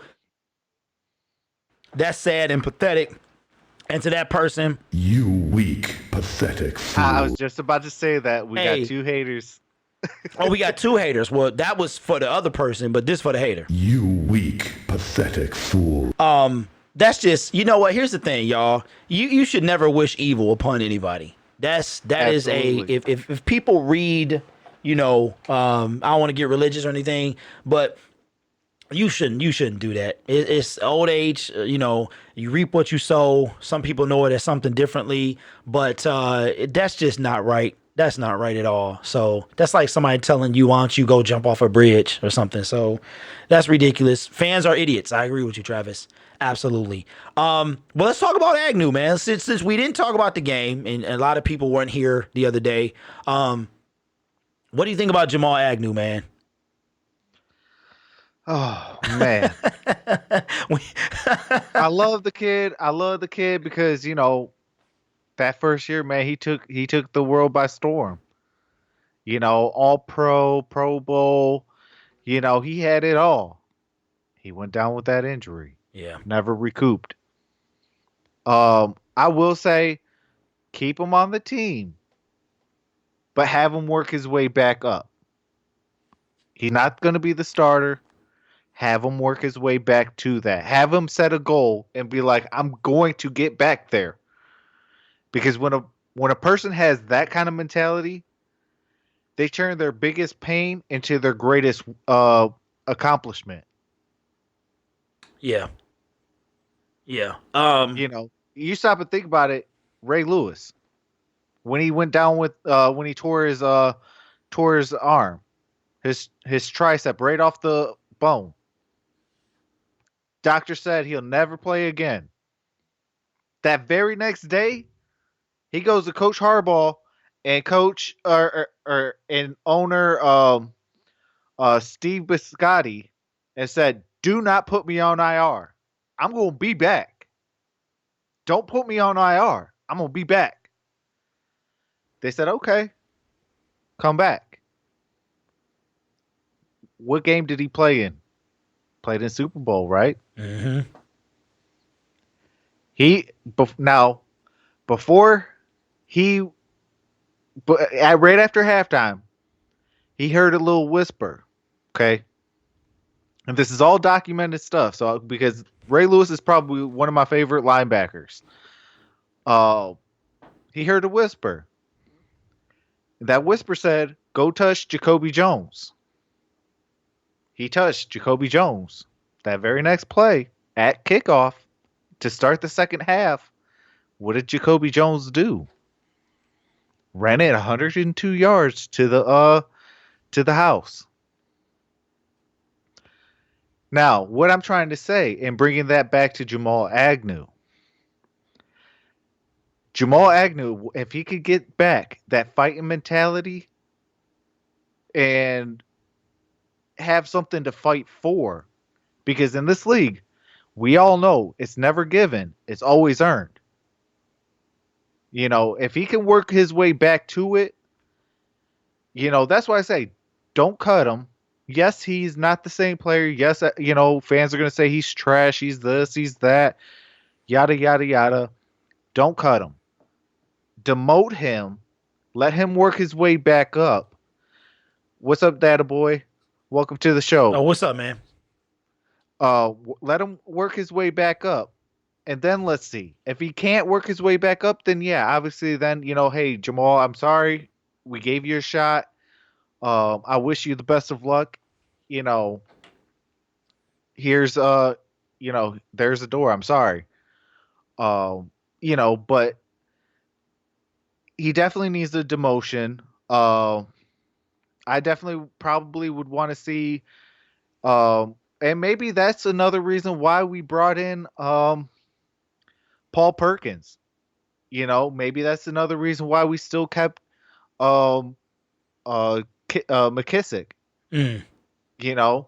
that's sad and pathetic. And to that person, You weak, pathetic fool. I was just about to say that we Hey. got 2 haters. oh, we got 2 haters. Well, that was for the other person, but this for the hater. You weak, pathetic fool. That's just, you know what? Here's the thing, y'all. You should never wish evil upon anybody. That is Absolutely. if people read, I don't want to get religious or anything, but you shouldn't do that. It's old age, you reap what you sow. Some people know it as something differently, but that's just not right. That's not right at all. So that's like somebody telling you, why don't you go jump off a bridge or something. So that's ridiculous. Fans are idiots. I agree with you, Travis. Absolutely. Well, let's talk about Agnew, man. Since we didn't talk about the game, and a lot of people weren't here the other day. What do you think about Jamal Agnew, man? Oh man. I love the kid. I love the kid because, that first year, man, he took the world by storm. All Pro Bowl, he had it all. He went down with that injury. Yeah. Never recouped. I will say keep him on the team, but have him work his way back up. He's not going to be the starter. Have him work his way back to that. Have him set a goal and be like, I'm going to get back there. Because when a person has that kind of mentality, they turn their biggest pain into their greatest accomplishment. Yeah. Yeah. You stop and think about it. Ray Lewis, when he went down with when he tore his arm, his tricep right off the bone. Doctor said he'll never play again. That very next day, he goes to Coach Harbaugh and coach and owner Steve Biscotti and said, "Do not put me on IR. I'm going to be back. Don't put me on IR. I'm going to be back." They said, "Okay, come back." What game did he play in? Played in Super Bowl, right? Mm-hmm. Right after halftime, he heard a little whisper. Okay, and this is all documented stuff. So because Ray Lewis is probably one of my favorite linebackers, he heard a whisper. That whisper said, "Go touch Jacoby Jones." He touched Jacoby Jones. That very next play at kickoff to start the second half, what did Jacoby Jones do? Ran it 102 yards to the house. Now, what I'm trying to say, and bringing that back to Jamal Agnew, if he could get back that fighting mentality and have something to fight for, because in this league, we all know it's never given, it's always earned. If he can work his way back to it, that's why I say don't cut him. Yes, he's not the same player. Yes, fans are going to say he's trash, he's this, he's that, yada, yada, yada. Don't cut him. Demote him. Let him work his way back up. What's up, Data Boy? Welcome to the show. Oh, what's up, man? Let him work his way back up. And then let's see. If he can't work his way back up, then yeah, obviously then, hey, Jamal, I'm sorry. We gave you a shot. I wish you the best of luck. Here's there's a door. I'm sorry. But he definitely needs a demotion. I definitely probably would want to see, and maybe that's another reason why we brought in Paul Perkins. Maybe that's another reason why we still kept um, McKissick. Mm,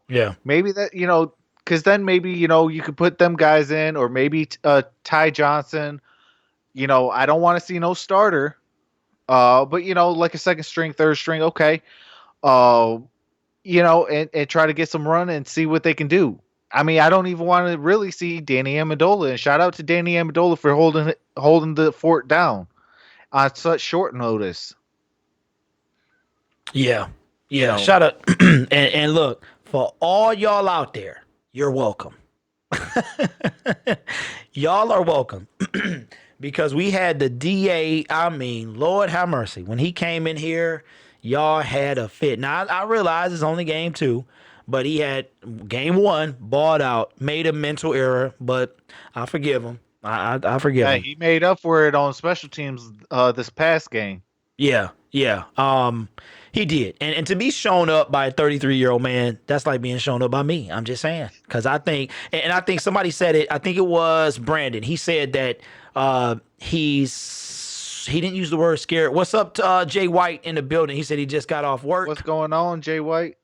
yeah. Maybe that because then maybe you could put them guys in, or maybe Ty Johnson. I don't want to see no starter, but like a second string, third string, okay. Uh, and try to get some run and see what they can do. I mean, I don't even want to really see Danny Amendola, and shout out to Danny Amendola for holding the fort down on such short notice. Yeah. You know. Shout out. and look, for all y'all out there, you're welcome. Y'all are welcome. Because we had the DA, I mean, Lord have mercy. When he came in here, y'all had a fit. Now, I realize it's only game 2, but he had game 1, balled out, made a mental error, but I forgive him. I forgive him. He made up for it on special teams this past game. Yeah. He did. And to be shown up by a 33-year-old man, that's like being shown up by me. I'm just saying. Because I think somebody said it, I think it was Brandon. He said that he didn't use the word scared. What's up to Jay White in the building? He said he just got off work. What's going on, Jay White?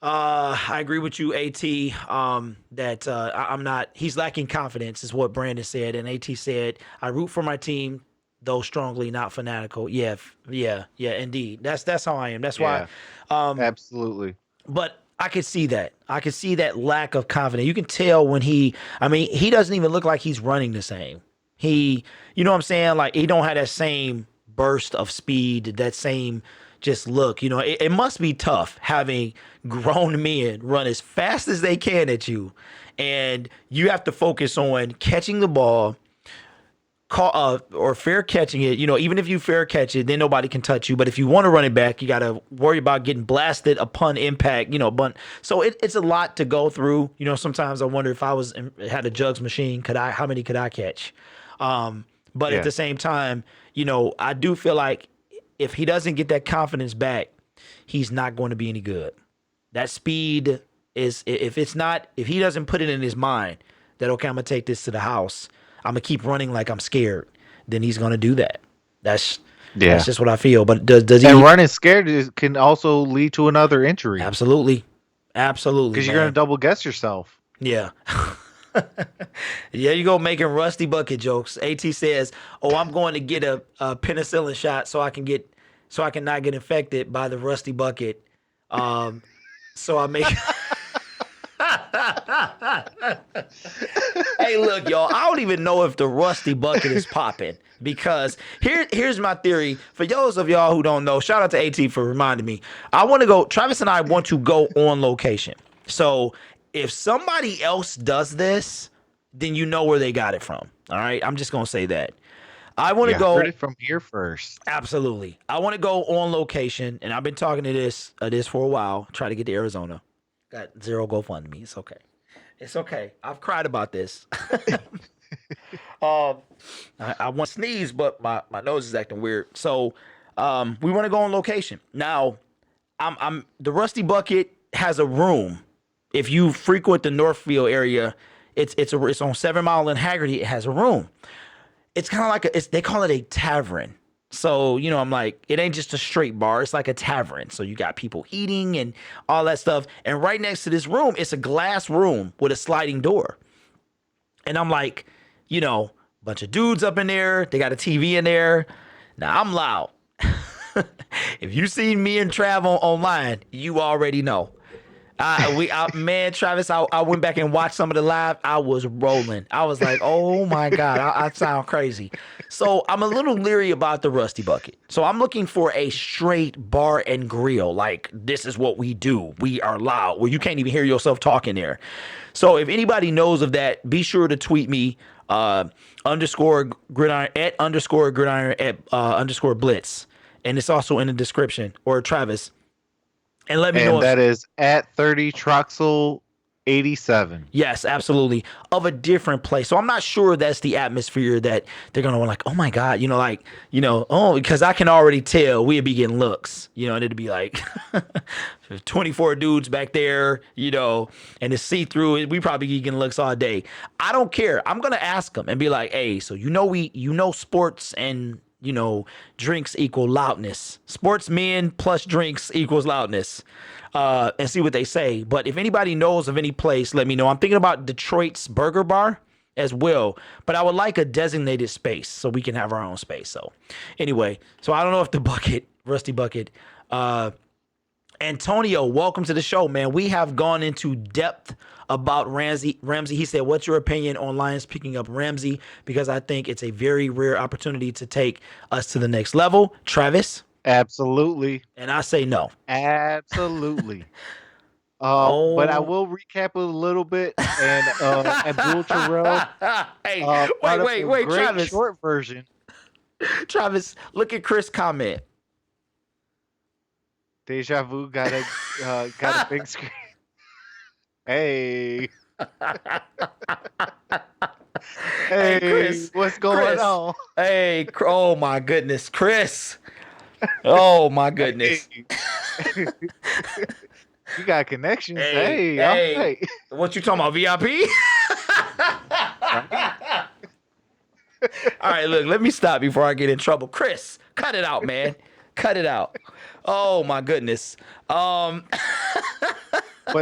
I agree with you, AT, that I'm not, he's lacking confidence is what Brandon said. And AT said, I root for my team, though strongly, not fanatical. Yeah, indeed. That's how I am. That's why. Absolutely. But I could see that. I could see that lack of confidence. You can tell when he doesn't even look like he's running the same. You know what I'm saying? Like, he don't have that same burst of speed, that same just look. It must be tough having grown men run as fast as they can at you, and you have to focus on catching the ball, or fair catching it. Even if you fair catch it, then nobody can touch you. But if you want to run it back, you got to worry about getting blasted upon impact. So it's a lot to go through. Sometimes I wonder if I had a jugs machine, how many could I catch? But at the same time, I do feel like if he doesn't get that confidence back, he's not going to be any good. That speed is, if he doesn't put it in his mind that, okay, I'm going to take this to the house, I'm going to keep running like I'm scared, then he's going to do that. That's just what I feel. But does he? And running scared can also lead to another injury. Absolutely. Because you're going to double guess yourself. Yeah. Yeah, you go making rusty bucket jokes. AT says, "Oh, I'm going to get a penicillin shot so I can not get infected by the rusty bucket." So I make. Hey, look, y'all. I don't even know if the rusty bucket is popping, because here's my theory. For those of y'all who don't know, shout out to AT for reminding me. Travis and I want to go on location. So if somebody else does this, then you know where they got it from. All right, I'm just gonna say that. I want to go. Heard it from here first. Absolutely, I want to go on location, and I've been talking to this for a while. Try to get to Arizona. Got 0 GoFundMe. It's okay. It's okay. I've cried about this. I want to sneeze, but my nose is acting weird. So we want to go on location. Now, the Rusty Bucket has a room. If you frequent the Northfield area, it's on 7 Mile and Haggerty. It has a room. It's kind of like they call it a tavern. So, I'm like, it ain't just a straight bar. It's like a tavern. So you got people eating and all that stuff. And right next to this room, it's a glass room with a sliding door. And I'm like, bunch of dudes up in there. They got a TV in there. Now, I'm loud. If you seen me and Trav online, you already know. Man, Travis, I went back and watched some of the live. I was rolling. I was like, oh my God, I sound crazy. So I'm a little leery about the Rusty Bucket. So I'm looking for a straight bar and grill. Like, this is what we do. We are loud, where you can't even hear yourself talking there. So if anybody knows of that, be sure to tweet me _gridiron at _gridiron at _blitz. And it's also in the description, or Travis. And let me know. And that is at 30 Troxel 87. Yes, absolutely. Of a different place. So I'm not sure that's the atmosphere that they're gonna want. Like, oh my God, oh, because I can already tell we'd be getting looks, and it'd be like 24 dudes back there, and it's see through. We probably be getting looks all day. I don't care. I'm gonna ask them and be like, hey, so sports and drinks equal loudness. Sportsmen plus drinks equals loudness. And see what they say. But if anybody knows of any place, let me know. I'm thinking about Detroit's Burger Bar as well, but I would like a designated space so we can have our own space. So anyway, I don't know if Rusty Bucket, Antonio, welcome to the show, man. We have gone into depth about Ramsey. He said, what's your opinion on Lions picking up Ramsey? Because I think it's a very rare opportunity to take us to the next level. Travis? Absolutely. And I say no. Absolutely. But I will recap a little bit. And Abdul Terrell. Hey, wait, great Travis. Short version. Travis, look at Chris' comment. Deja vu got a big screen. Hey. Hey, Chris, what's going on? Hey, oh my goodness, Chris. Oh my goodness. Hey. You got connections. Hey, Hey, all right. What you talking about, VIP? All right, look, let me stop before I get in trouble. Chris, cut it out, man. Cut it out. Oh my goodness. But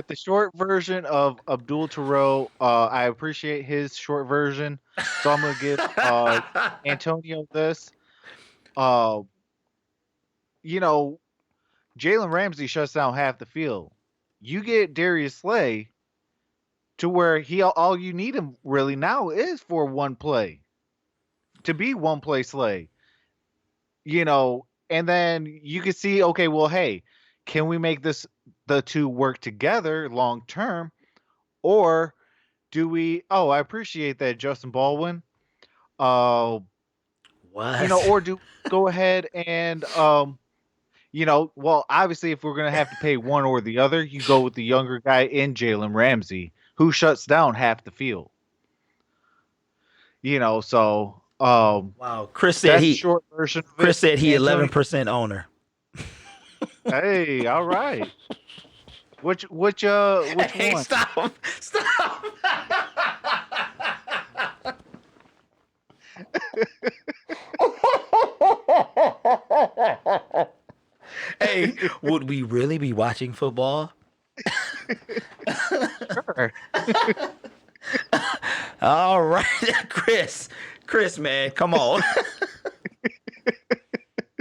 the short version of Abdul Terrell, I appreciate his short version. So I'm gonna give Antonio this. Jalen Ramsey shuts down half the field. You get Darius Slay to where all you need him really now is for one play. To be one play Slay. And then you can see, okay, well, hey, can we make the two work together long term? Or do we I appreciate that, Justin Baldwin. What? Or do go ahead and well, obviously, if we're going to have to pay one or the other, you go with the younger guy in Jalen Ramsey, who shuts down half the field. So wow. Chris said he short version. Chris said he 11% owner. Hey, all right. Which hey, one? Stop. Hey, would we really be watching football? Sure. All right, Chris, man, come on.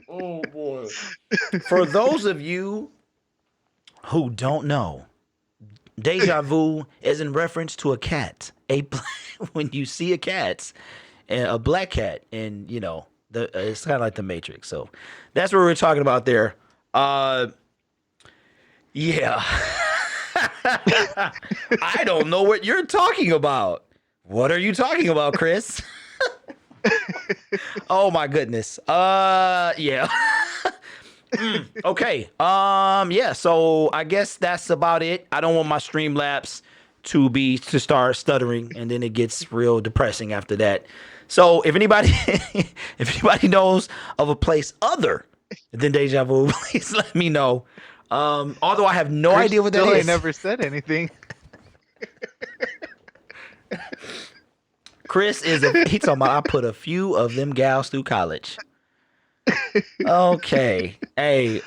Oh boy. For those of you who don't know, deja vu is in reference to a cat. When you see a cat, a black cat, and it's kind of like the Matrix. So that's what we're talking about there. Yeah. I don't know what you're talking about. What are you talking about, Chris? Oh my goodness. Yeah. Okay. Yeah, so I guess that's about it. I don't want my Streamlabs to start stuttering, and then it gets real depressing after that. So if anybody knows of a place other than Deja Vu, please let me know. Although I have no idea what that is. I never said anything. Chris he talking about I put a few of them gals through college. Okay. Hey,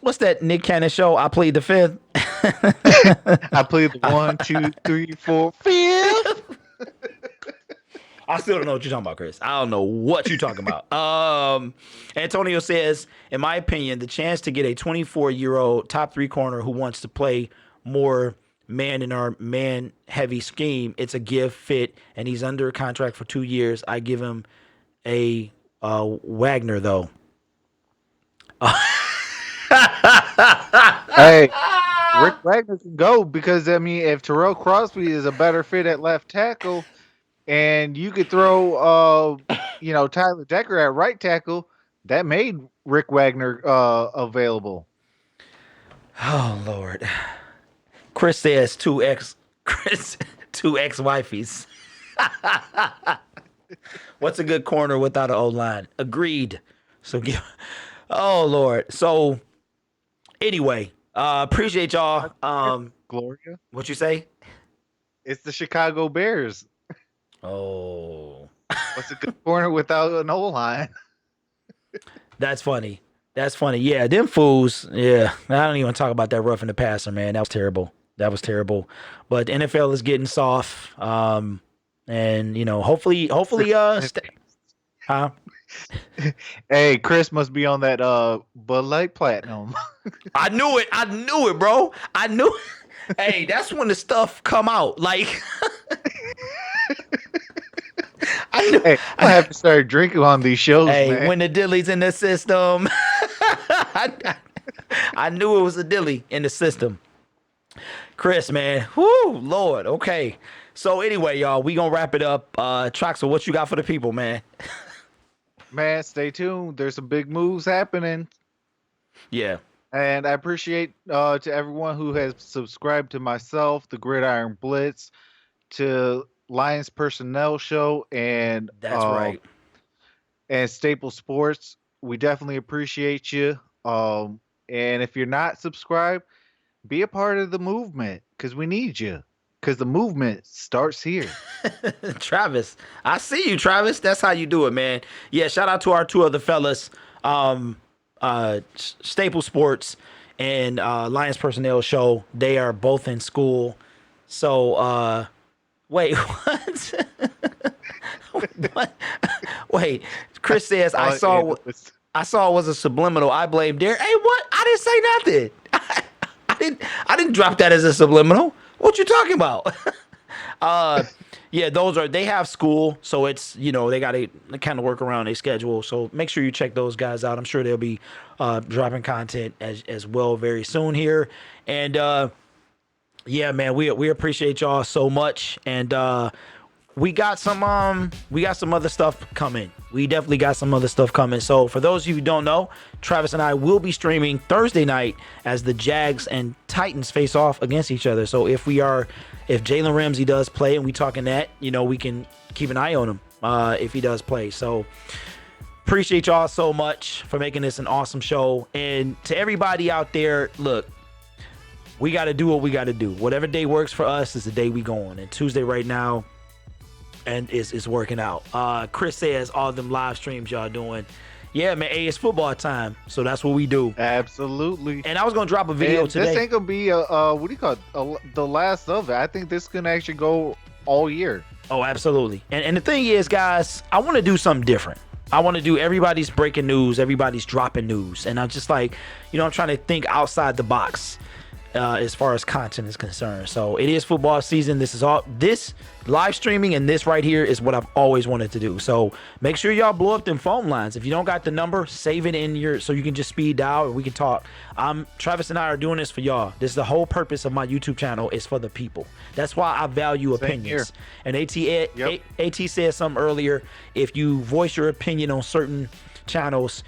what's that Nick Cannon show? I plead the fifth. I plead the 1, 2, 3, 4, 5th. I still don't know what you're talking about, Chris. I don't know what you're talking about. Antonio says, in my opinion, the chance to get a 24-year-old top 3 corner who wants to play more man in our man-heavy scheme, it's a give fit, and he's under contract for 2 years. I give him a Wagner, though. Hey, Rick Wagner can go because, if Terrell Crosby is a better fit at left tackle, and you could throw, Tyler Decker at right tackle, that made Rick Wagner available. Oh, Lord. Chris says two ex-wifeys. What's a good corner without an O-line? Agreed. So, oh Lord. So, anyway, appreciate y'all. Gloria. What you say? It's the Chicago Bears. Oh, What's a good corner without an O-line? that's funny. That's funny. Yeah, them fools. Yeah, I don't even talk about that roughing the passer, man. That was terrible. That was terrible. But the NFL is getting soft. And you know, hopefully, huh? Hey, Chris must be on that Bud Light Platinum. I knew it, bro. I knew. Hey, that's when the stuff come out. Like, I knew. Hey, I have to start drinking on these shows, Hey, man. when the dilly's in the system, I knew it was a dilly in the system. Chris, man, whoo, Lord. Okay, so anyway, y'all, we gonna wrap it up. Troxel, what you got for the people, man? Man, stay tuned. There's some big moves happening. Yeah. And I appreciate to everyone who has subscribed to myself, the Gridiron Blitz, to Lions Personnel Show, and That's right. and Staple Sports. We definitely appreciate you. And if you're not subscribed, be a part of the movement because we need you. Because the movement starts here. Travis, I see you, Travis. That's how you do it, man. Yeah, shout out to our two other fellas, Staple Sports and Lions Personnel Show. They are both in school. So, wait, what? What? Wait, Chris says, I saw it was a subliminal. I blame Derek. Hey, what? I didn't say nothing. I didn't drop that as a subliminal. What you talking about? Yeah, they have school, so it's, you know, they got to kind of work around their schedule. So make sure you check those guys out. I'm sure they'll be dropping content as well very soon here. And yeah, man, we appreciate y'all so much. And we got some other stuff coming. We definitely got some other stuff coming. So for those of you who don't know, Travis and I will be streaming Thursday night as the Jags and Titans face off against each other. So if Jalen Ramsey does play and we talking that, you know, we can keep an eye on him if he does play. So appreciate y'all so much for making this an awesome show. And to everybody out there, look, we got to do what we got to do. Whatever day works for us is the day we go on. And Tuesday right now, and it's working out. Chris says all them live streams y'all doing. Yeah, man, hey, it's football time, so that's what we do. Absolutely. And I was gonna drop a video today. This ain't gonna be what do you call it? The last of it. I think this can actually go all year. Oh, absolutely. And the thing is, guys, I want to do something different. I want to do everybody's breaking news, everybody's dropping news, and I'm just like, you know, I'm trying to think outside the box. As far as content is concerned. So it is football season. This live streaming and this right here is what I've always wanted to do. So make sure y'all blow up them phone lines. If you don't got the number, save it in so you can just speed dial and we can talk. Travis and I are doing this for y'all. This is the whole purpose of my YouTube channel, is for the people. That's why I value opinions. And AT said something earlier. If you voice your opinion on certain channels,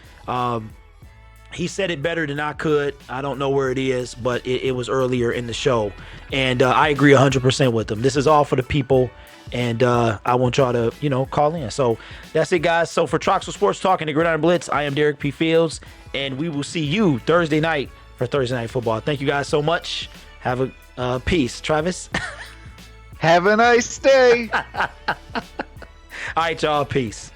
he said it better than I could. I don't know where it is, but it was earlier in the show. And I agree 100% with him. This is all for the people. And I want y'all to, you know, call in. So that's it, guys. So for Troxel Sports Talk and the Gridiron Blitz, I am Derek P. Fields. And we will see you Thursday night for Thursday Night Football. Thank you guys so much. Have a peace. Travis? Have a nice day. All right, y'all. Peace.